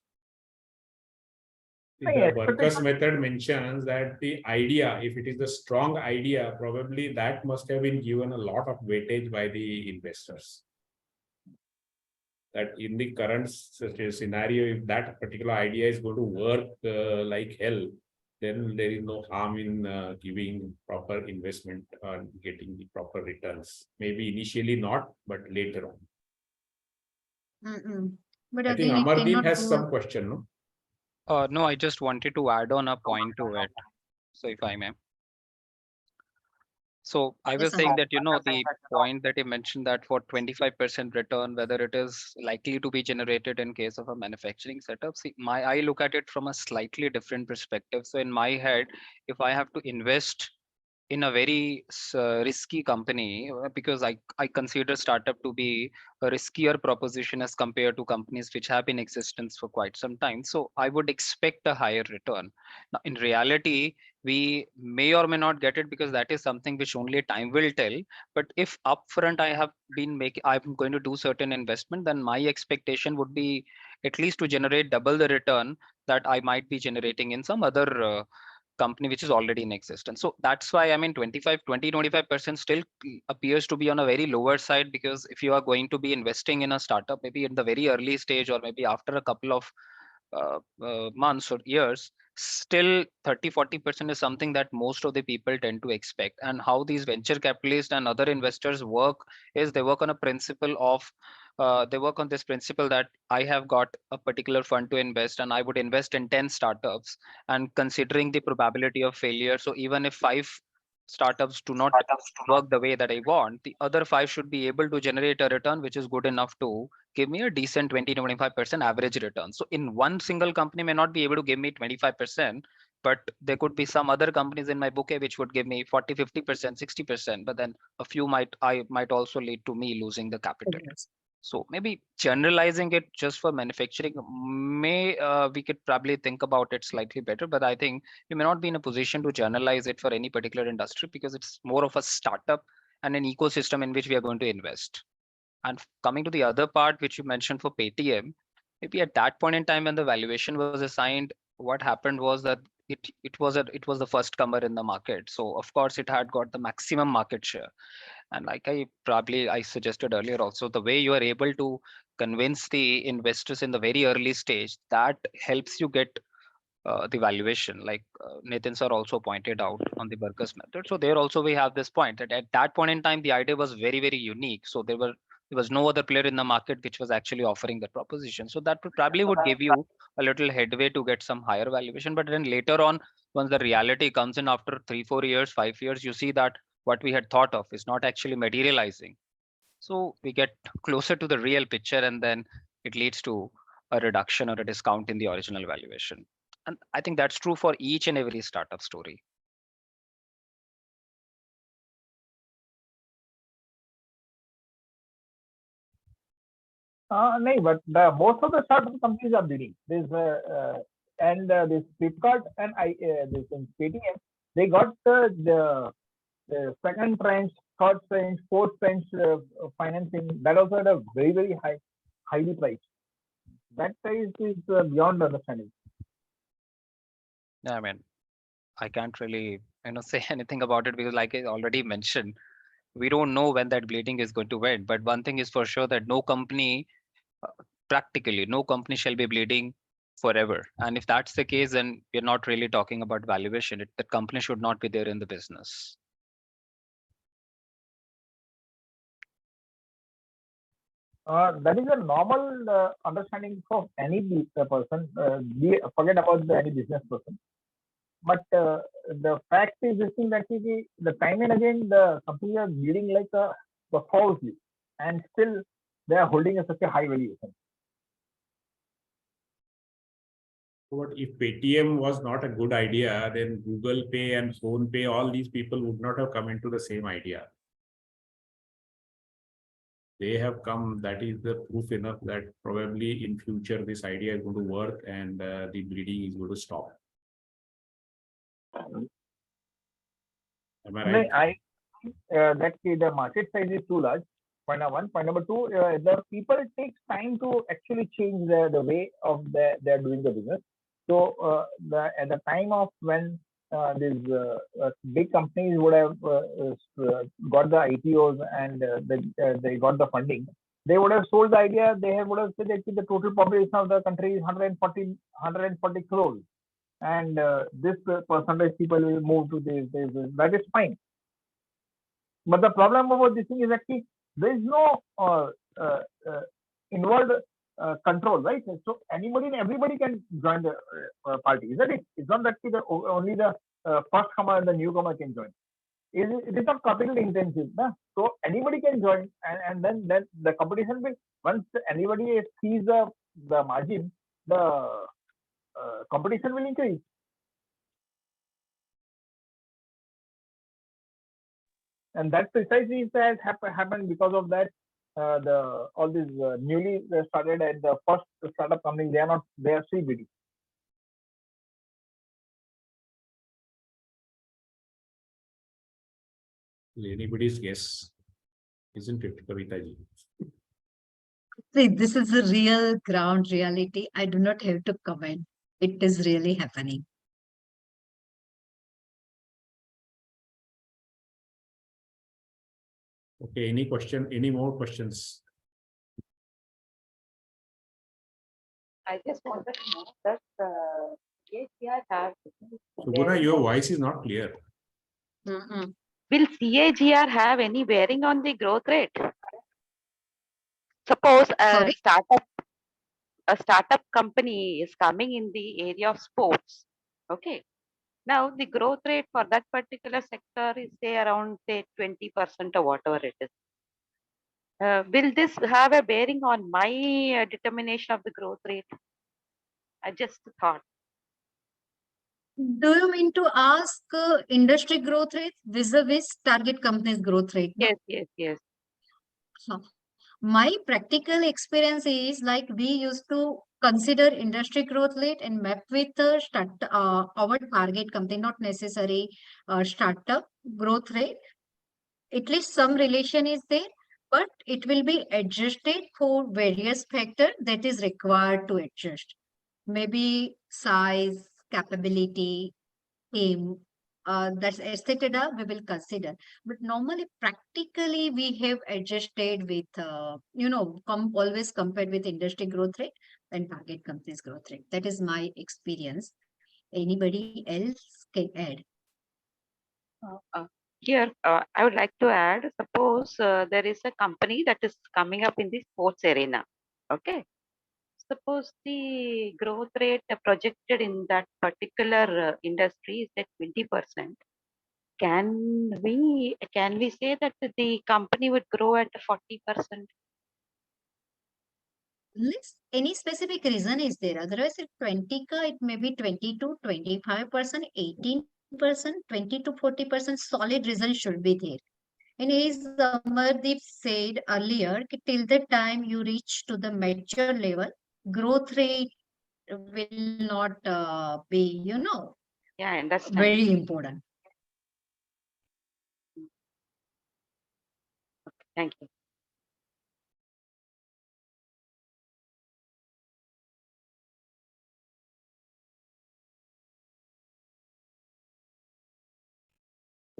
The Burkus method mentions that the idea, if it is a strong idea, probably that must have been given a lot of weightage by the investors. That in the current scenario, if that particular idea is going to work like hell, then there is no harm in giving proper investment or getting the proper returns. Maybe initially not, but later on. But I think again, it Amardeep cannot has go. some question, no? No, I just wanted to add on a point to it. So if I may. So I was Yes, saying Anand. that, the point that you mentioned that for 25% return, whether it is likely to be generated in case of a manufacturing setup. See, I look at it from a slightly different perspective. So in my head, if I have to invest in a very risky company, because I consider startup to be a riskier proposition as compared to companies which have been in existence for quite some time. So I would expect a higher return. Now, in reality, we may or may not get it because that is something which only time will tell. But if upfront I'm going to do certain investment, then my expectation would be at least to generate double the return that I might be generating in some other company which is already in existence. So that's why 25% still appears to be on a very lower side, because if you are going to be investing in a startup, maybe in the very early stage or maybe after a couple of months or years, still 30-40% is something that most of the people tend to expect. And how these venture capitalists and other investors work is they work on a principle of they work on this principle that I have got a particular fund to invest and I would invest in 10 startups, and considering the probability of failure. So even if 5 startups do not work the way that I want, the other 5 should be able to generate a return which is good enough to give me a decent 20-25% average return. So in one single company may not be able to give me 25%, but there could be some other companies in my bouquet which would give me 40-50%, 60%, but then a few might also lead to me losing the capital. So maybe generalizing it just for manufacturing we could probably think about it slightly better, but I think you may not be in a position to generalize it for any particular industry because it's more of a startup and an ecosystem in which we are going to invest. And coming to the other part which you mentioned for Paytm, maybe at that point in time when the valuation was assigned, what happened was that it was the first comer in the market. So of course it had got the maximum market share. And like I suggested earlier also, the way you are able to convince the investors in the very early stage, that helps you get the valuation, like Nitin sir also pointed out on the Burkus method. So there also we have this point that at that point in time, the idea was very, very unique. So there was no other player in the market which was actually offering that proposition. So that would give you a little headway to get some higher valuation. But then later on, once the reality comes in after 3-4 years, 5 years, you see that what we had thought of is not actually materializing. So we get closer to the real picture, and then it leads to a reduction or a discount in the original valuation. And I think that's true for each and every startup story. No, but most of the startup companies are bidding. This Flipkart and this Paytm, they got the second tranche, third tranche, fourth tranche financing. That also at a very, very highly priced. That price is beyond understanding. I mean, I can't really say anything about it because, like I already mentioned, we don't know when that bleeding is going to end. But one thing is for sure that practically no company shall be bleeding forever. And if that's the case, then we're not really talking about valuation. The company should not be there in the business. That is a normal understanding for any person. Forget about any business person. But the fact is this thing that the time and again the companies are bleeding like a falsely, and still they are holding such a high valuation. But if Paytm was not a good idea, then Google Pay and Phone Pay, all these people would not have come into the same idea. They have come, that is the proof enough that probably in future this idea is going to work and the bleeding is going to stop. Am I right? That the market size is too large. Point number one. Point number two, the people take time to actually change the way of they are doing the business. So at the time of when these big companies would have got the IPOs and they got the funding, they would have sold the idea. They would have said that the total population of the country is 140 crores, and this percentage people will move to this. That is fine. But the problem about this thing is actually there is no inward control, right? So anybody and everybody can join the party, isn't it? It's not that only the first comer and the newcomer can join. It is not capital intensive, nah? So anybody can join, and then the competition will, once anybody sees the margin, the competition will increase. And that precisely has happened because of that. All these newly started and the first startup companies, they are CBD. Anybody's guess, isn't it, Kavita ji? See, this is a real ground reality. I do not have to comment. It is really happening. Okay, any more questions? I just wanted to know that CAGR have. Suguna, your voice is not clear. Will CAGR have any bearing on the growth rate? Suppose a startup company is coming in the area of sports. Okay. Now the growth rate for that particular sector is say around say 20% or whatever it is. Will this have a bearing on my determination of the growth rate? I just thought. Do you mean to ask industry growth rate vis-a-vis target company's growth rate? No? Yes. My practical experience is like we used to consider industry growth rate and map with our target company, not necessary startup growth rate. At least some relation is there, but it will be adjusted for various factors that is required to adjust. Maybe size, capability, team, that's etc. we will consider. But normally, practically, we have adjusted with, always compared with industry growth rate and target companies growth rate. That is my experience. Anybody else can add? Here, I would like to add, suppose there is a company that is coming up in the sports arena. Okay. Suppose the growth rate projected in that particular industry is at 20%. Can we say that the company would grow at 40%? Any specific reason is there? Otherwise, if 20, it may be 22, 25%, 18%, 20 to 40% solid reason should be there. And as Amardeep said earlier, till the time you reach to the mature level, growth rate will not be, Yeah, I understand. very important. Thank you.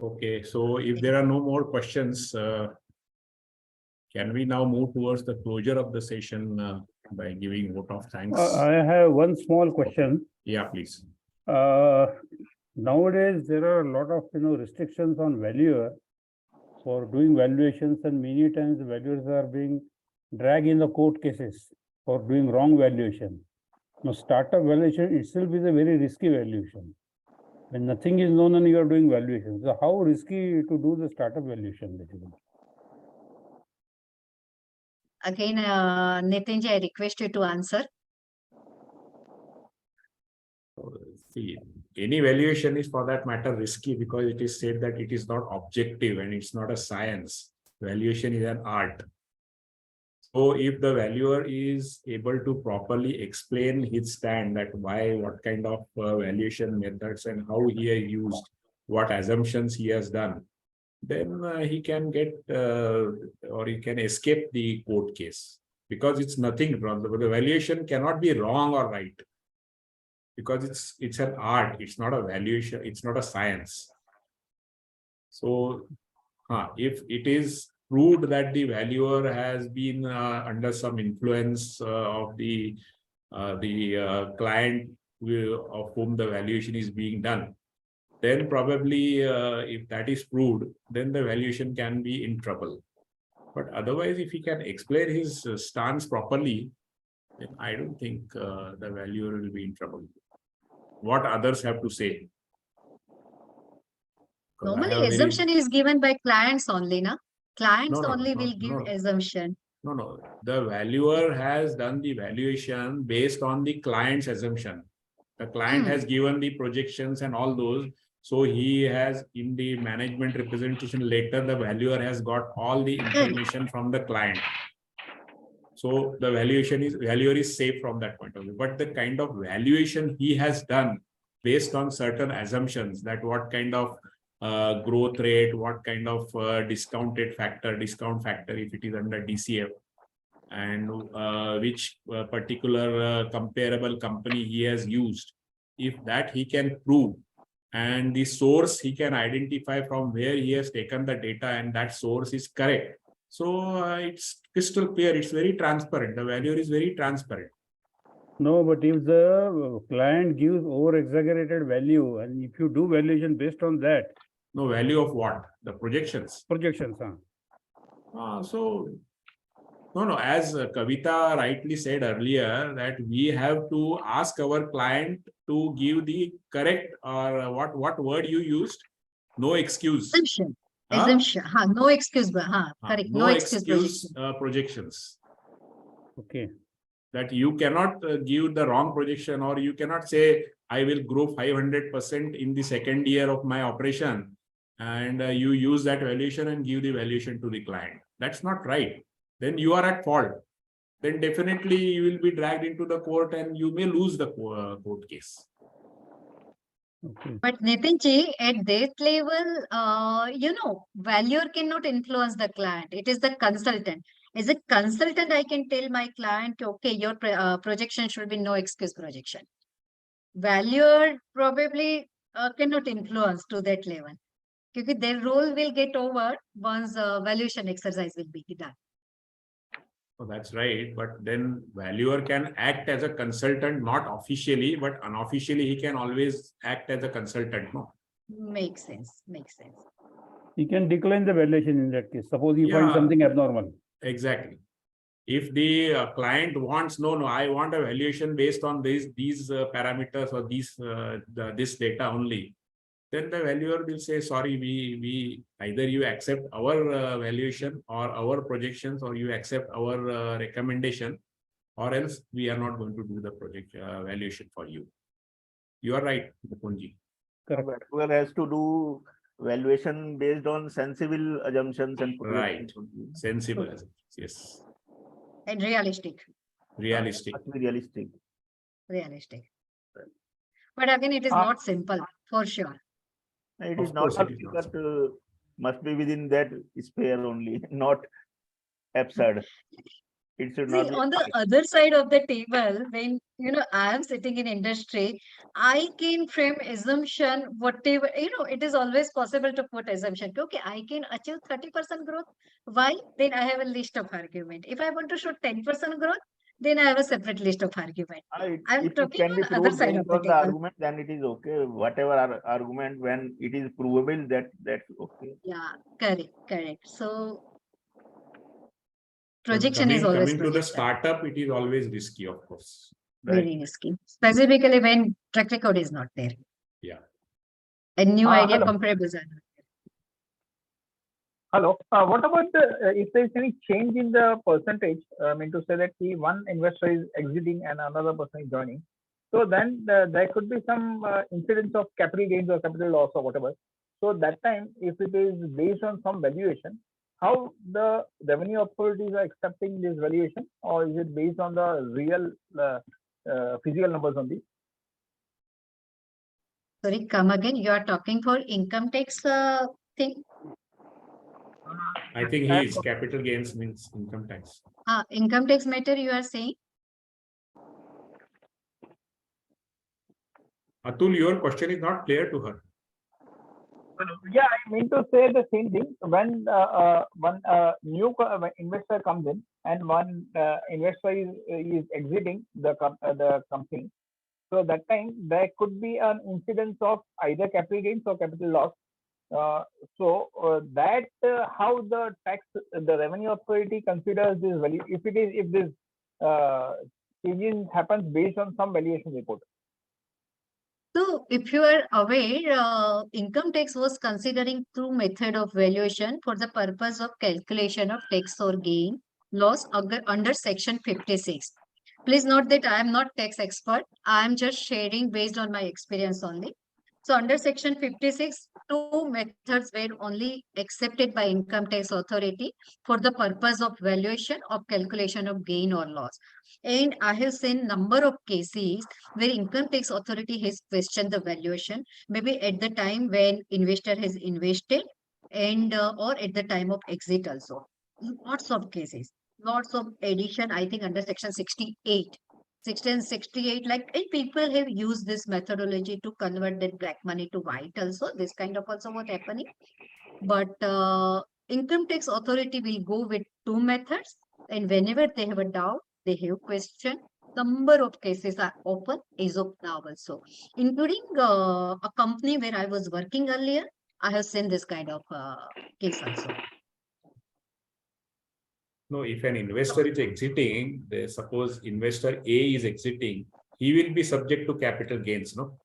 Okay, so if there are no more questions, can we now move towards the closure of the session by giving vote of thanks? I have one small question. Yeah, please. Nowadays, there are a lot of restrictions on valuer for doing valuations, and many times the valuers are being dragged in the court cases for doing wrong valuation. Now, startup valuation itself is a very risky valuation. When nothing is known and you are doing valuation, so how risky to do the startup valuation? Again, Nitinji, I request you to answer. See, any valuation is for that matter risky because it is said that it is not objective and it's not a science. Valuation is an art. So if the valuer is able to properly explain his stand that why, what kind of valuation methods and how he has used, what assumptions he has done, then he can get or he can escape the court case because it's nothing wrong. The valuation cannot be wrong or right. because it's an art. It's not a valuation. It's not a science. So, if it is proved that the valuer has been under some influence of the client of whom the valuation is being done, then probably if that is proved, then the valuation can be in trouble. But otherwise, if he can explain his stance properly, then I don't think the valuer will be in trouble. What others have to say? 'Cause I Normally, have very- assumption is given by clients only, na? Clients No, only will give no. assumption. No. The valuer has done the valuation based on the client's assumption. The client has given the projections and all those. So he has, in the management representation letter, the valuer has got all the information from the client. So the valuer is safe from that point of view. But the kind of valuation he has done based on certain assumptions, that what kind of growth rate, what kind of discount factor, if it is under DCF, and which particular comparable company he has used. If that he can prove, and the source he can identify from where he has taken the data, and that source is correct. So it's crystal clear, it's very transparent. The valuer is very transparent. No, but if the client gives over exaggerated value, and if you do valuation based on that. No, value of what? The projections. Projections, So, no, as Kavita rightly said earlier, that we have to ask our client to give the correct, or what word you used? No excuse. Assumption. Assumption. No excuse. Correct. No excuse projections. Okay. That you cannot give the wrong projection, or you cannot say, I will grow 500% in the second year of my operation, and you use that valuation and give the valuation to the client. That's not right. Then you are at fault. Then definitely you will be dragged into the court and you may lose the court case. Okay. But Nitinji, at that level, valuer cannot influence the client. It is the consultant. As a consultant, I can tell my client, okay, your projection should be no excuse projection. Valuer probably cannot influence to that level. Because their role will get over once valuation exercise will be done. Oh, that's right. But then valuer can act as a consultant, not officially, but unofficially he can always act as a consultant. No? Makes sense. Makes sense. He can decline the valuation in that case. Suppose he finds something abnormal. Exactly. If the client wants, no, I want a valuation based on these parameters or this data only, then the valuer will say, sorry, we either you accept our valuation or our projections, or you accept our recommendation, or else we are not going to do the project valuation for you. You are right, Punji. Correct. Valuer has to do valuation based on sensible assumptions and right, sensible assumptions. Yes. And realistic. Realistic. Realistic. But again, it is not simple, for sure. It is not, but must be within that sphere only, not absurd. It should not be. On the other side of the table, when I am sitting in industry, I can frame assumption, whatever, it is always possible to put assumption. Okay, I can achieve 30% growth. Why? Then I have a list of argument. If I want to show 10% growth, then I have a separate list of argument. I'm talking on the other side of the table. Argument, then it is okay. Whatever argument, when it is provable, that's okay. Yeah, correct. So projection is always coming to the startup, it is always risky, of course. Very risky, specifically when track record is not there. Yeah. And new idea Hello. comparables are not there. Hello. What about if there is any change in the percentage? I mean to say that one investor is exiting and another person is joining. So then there could be some incidence of capital gains or capital loss or whatever. So that time, if it is based on some valuation, how the revenue authorities are accepting this valuation, or is it based on the real physical numbers only? Sorry, come again. You are talking for income tax thing? I think he is. Capital gains means income tax. Income tax matter you are saying? Atul, your question is not clear to her. Yeah, I mean to say the same thing. When one new investor comes in and one investor is exiting the company, so that time there could be an incidence of either capital gains or capital loss. How the the revenue authority considers this value if this change happens based on some valuation report. So if you are aware, income tax was considering two method of valuation for the purpose of calculation of tax or gain loss under section 56. Please note that I am not tax expert. I am just sharing based on my experience only. So under section 56, two methods were only accepted by income tax authority for the purpose of valuation of calculation of gain or loss. And I have seen number of cases where income tax authority has questioned the valuation, maybe at the time when investor has invested and or at the time of exit also. Lots of cases, lots of addition, I think under section 68. 1668, like, and people have used this methodology to convert that black money to white also. This kind of also what happening. But income tax authority will go with two methods, and whenever they have a doubt, they have question. Number of cases are open as of now also, including a company where I was working earlier. I have seen this kind of case also. No, if an investor is exiting, suppose investor A is exiting, he will be subject to capital gains, no?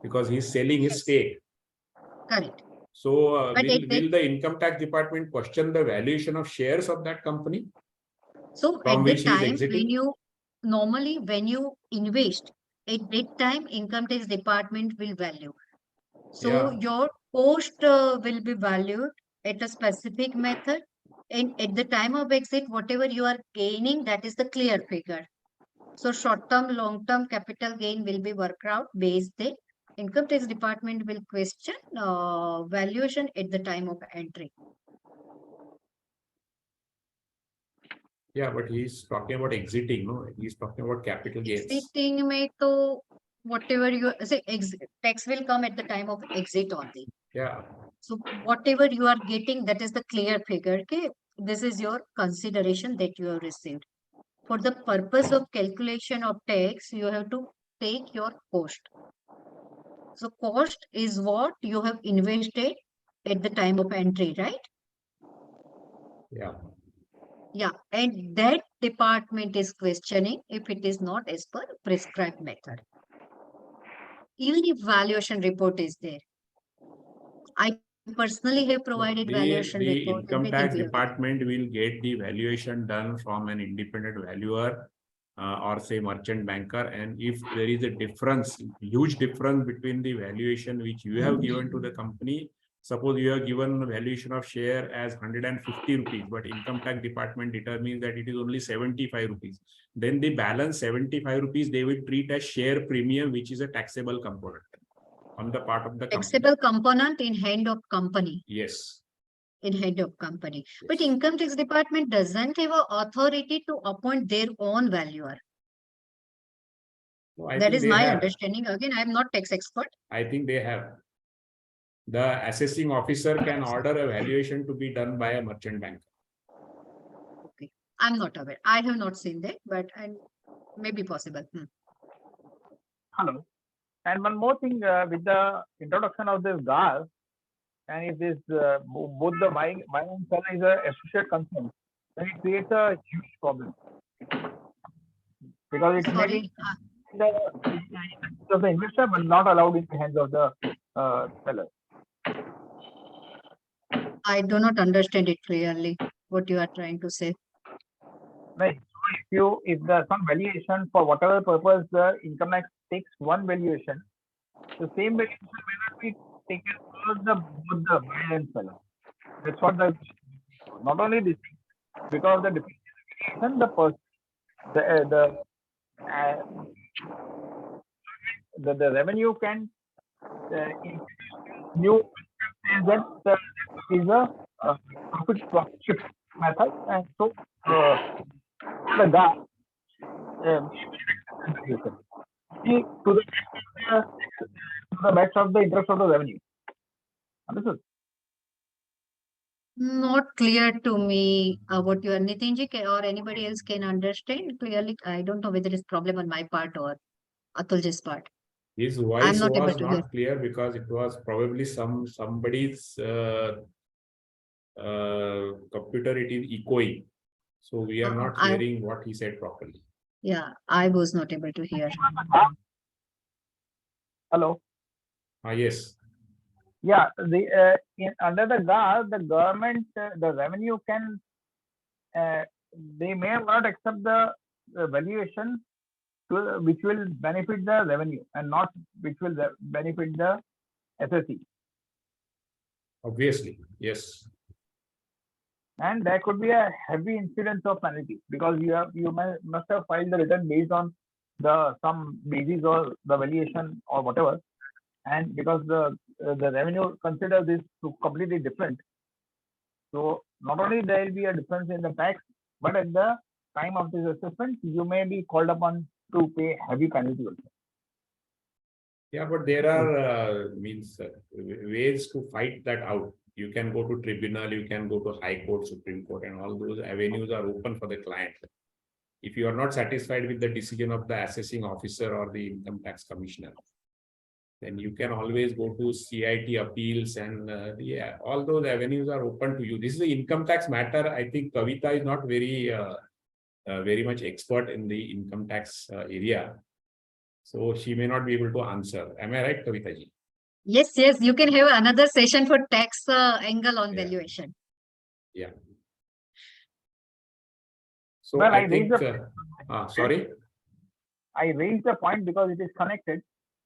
Because he's selling his stake. Correct. So will the income tax department question the valuation of shares of that company? So from at the which he is time exiting? when you invest, at that time income tax department will value. So Yeah. your cost will be valued at a specific method, and at the time of exit, whatever you are gaining, that is the clear figure. So short-term, long-term capital gain will be worked out based on income tax department will question valuation at the time of entry. Yeah, but he's talking about exiting, no? He's talking about capital gains. Exiting may to whatever you say, tax will come at the time of exit only. Yeah. So whatever you are getting, that is the clear figure. Okay, this is your consideration that you have received. For the purpose of calculation of tax, you have to take your cost. So cost is what you have invested at the time of entry, right? Yeah. Yeah, and that department is questioning if it is not as per prescribed method. Even if valuation report is there. I personally have provided valuation The report. income tax department will get the valuation done from an independent valuer or say merchant banker. And if there is a difference, huge difference between the valuation which you have given to the company, suppose you have given valuation of share as 150 rupees, but income tax department determines that it is only 75 rupees. Then the balance 75 rupees, they will treat as share premium, which is a taxable component on the part of the company. Taxable component in hand of company. Yes. In head of company. Yes. But income tax department doesn't have an authority to appoint their own valuer. No, that is my understanding. Again, I am not tax expert. I think they have. The assessing officer can order a valuation to be done by a merchant banker. Okay, I'm not aware. I have not seen that, but maybe possible. Hello. And one more thing, with the introduction of this gas, and if this both the buying and selling is a associate concern, then it creates a huge problem because it may be in the hands of the investor but not allowed in the hands of the seller. I do not understand it clearly. What you are trying to say? Right. So if there's some valuation for whatever purpose the income tax takes one valuation, the same valuation may not be taken for both the buyer and seller. That's what not only this thing, because the depreciation, the revenue can new that is a profit method, and so the GAP to the the best of the interest of the revenue. Understood? Not clear to me what you are Nitinji or anybody else can understand clearly. I don't know whether it's problem on my part or Atulji's part. His I'm voice not able was to hear. not clear because it was probably somebody's computer. It is echoing, so we are not hearing what he said properly. Yeah, I was not able to hear. Hello. Yes. Yeah, under the GAR, the government, the revenue can, they may not accept the valuation which will benefit the revenue and not which will benefit the SSC. Obviously, yes. And there could be a heavy incidence of penalty because you must have filed the return based on some basis or the valuation or whatever, and because the revenue consider this to completely different. So not only there will be a difference in the tax, but at the time of this assessment, you may be called upon to pay heavy penalty also. Yeah, but there are ways to fight that out. You can go to tribunal, you can go to High Court, Supreme Court, and all those avenues are open for the client. If you are not satisfied with the decision of the assessing officer or the income tax commissioner, then you can always go to CIT appeals, and yeah, all those avenues are open to you. This is the income tax matter. I think Kavita is not very much expert in the income tax area, so she may not be able to answer. Am I right, Kavita ji? Yes, yes, you can have another session for tax angle on valuation. Yeah. So well, I think, sorry? I raised the point because it is connected.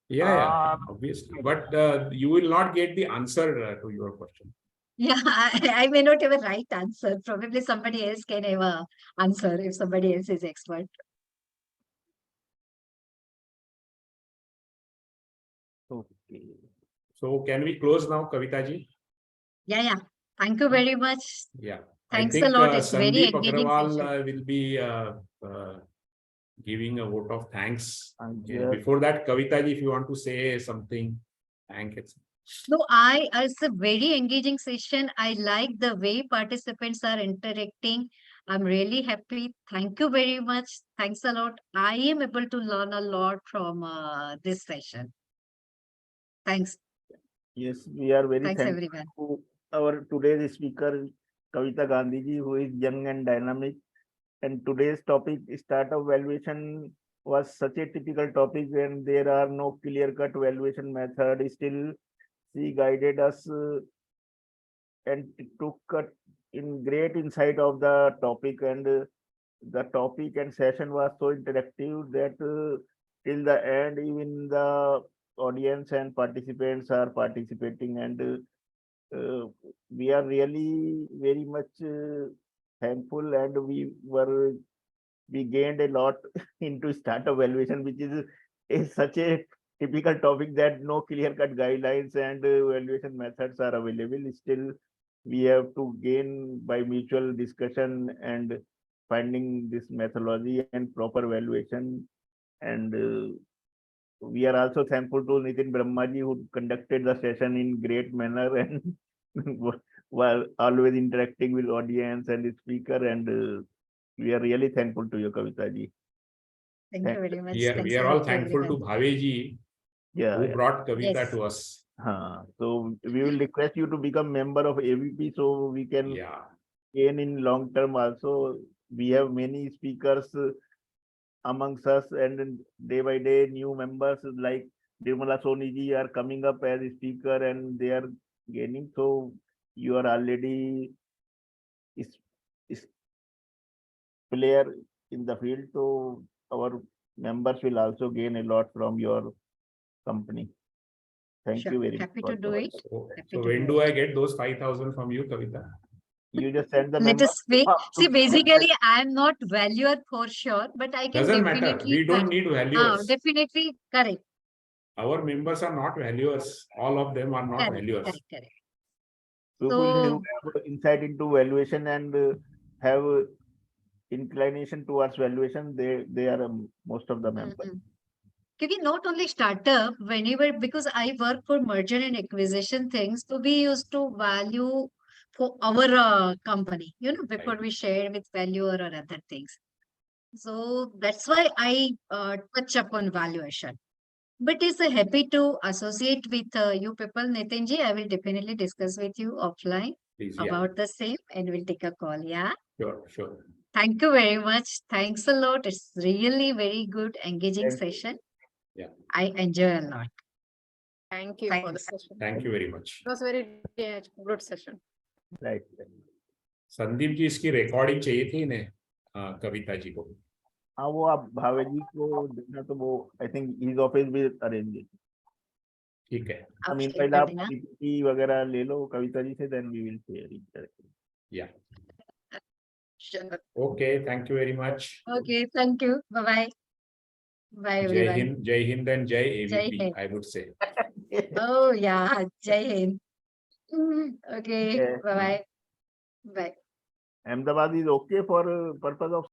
Yeah, obviously. But you will not get the answer to your question. Yeah, I may not have a right answer. Probably somebody else can have a answer if somebody else is expert. Okay. So can we close now, Kavita ji? Yeah. Thank you very much. Yeah. Thanks I think a lot. It's very Sandeep engaging Agrawal session. will be giving a vote of thanks. Yeah. Before that, Kavita ji, if you want to say something, thank you. No, it's a very engaging session. I like the way participants are interacting. I'm really happy. Thank you very much. Thanks a lot. I am able to learn a lot from this session. Thanks. Yes, we are very Thanks, thankful everyone. to our today's speaker, Kavita Gandhi ji, who is young and dynamic. And today's topic, startup valuation, was such a typical topic when there are no clear-cut valuation method. Still, she guided us and took in great insight of the topic, and the topic and session was so interactive that till the end, even the audience and participants are participating, and we are really very much thankful, and we gained a lot into startup valuation, which is such a typical topic that no clear-cut guidelines and valuation methods are available. Still, we have to gain by mutual discussion and finding this methodology and proper valuation. And we are also thankful to Nitin Brahmaji, who conducted the session in great manner and while always interacting with audience and the speaker. And we are really thankful to you, Kavita ji. Thank you very much. We are all thankful to Bhave ji, who brought Kavita to us. So we will request you to become member of AVP so we can gain in long term also. We have many speakers amongst us, and day by day new members like Nirmala Soni ji are coming up as a speaker and they are gaining. So you are already is player in the field. So our members will also gain a lot from your company. Thank you very much. Happy to do it. So when do I get those 5,000 from you, Kavita? You just send the Let us speak. See, basically, I'm not valuer for sure, but I can Doesn't definitely. matter. We don't need valuers. Definitely correct. Our members are not valuers. All of them are not valuers. Correct. People who have insight into valuation and have inclination towards valuation, they are most of the members. क्योंकि not only startup, whenever, because I work for merger and acquisition things, so we used to value for our company, you know, before we share with value or other things. So that's why I touch upon valuation. But is happy to associate with you people, Nitinji. I will definitely discuss with you offline Please, yeah, about the same, and we'll take a call. Yeah. sure, sure. Thank you very much. Thanks a lot. It's really very good, engaging Thank you. session. Yeah. I enjoy a lot. Thank you for the Thanks. session. Thank you very much. It was very good session. Right. Sandeep ji, इसकी recording चाहिए थी इन्हें, कविता जी को। हाँ, वो आप भावे जी को देना, तो वो आई थिंक ईज ऑफिस भी अरेंज। ठीक है। आप मीन share पहले कर आप देना। पीपीटी वगैरह ले लो कविता जी से, देन वी विल शेयर। या Sure. Okay, thank you very much. Okay, thank you. Bye bye. Bye जय everyone. हिंद, जय हिंद एंड जय Jai AVP, Hind. I would say. Oh yeah, Jai Hind. Okay, bye bye. Bye. Ahmedabad is okay for purpose of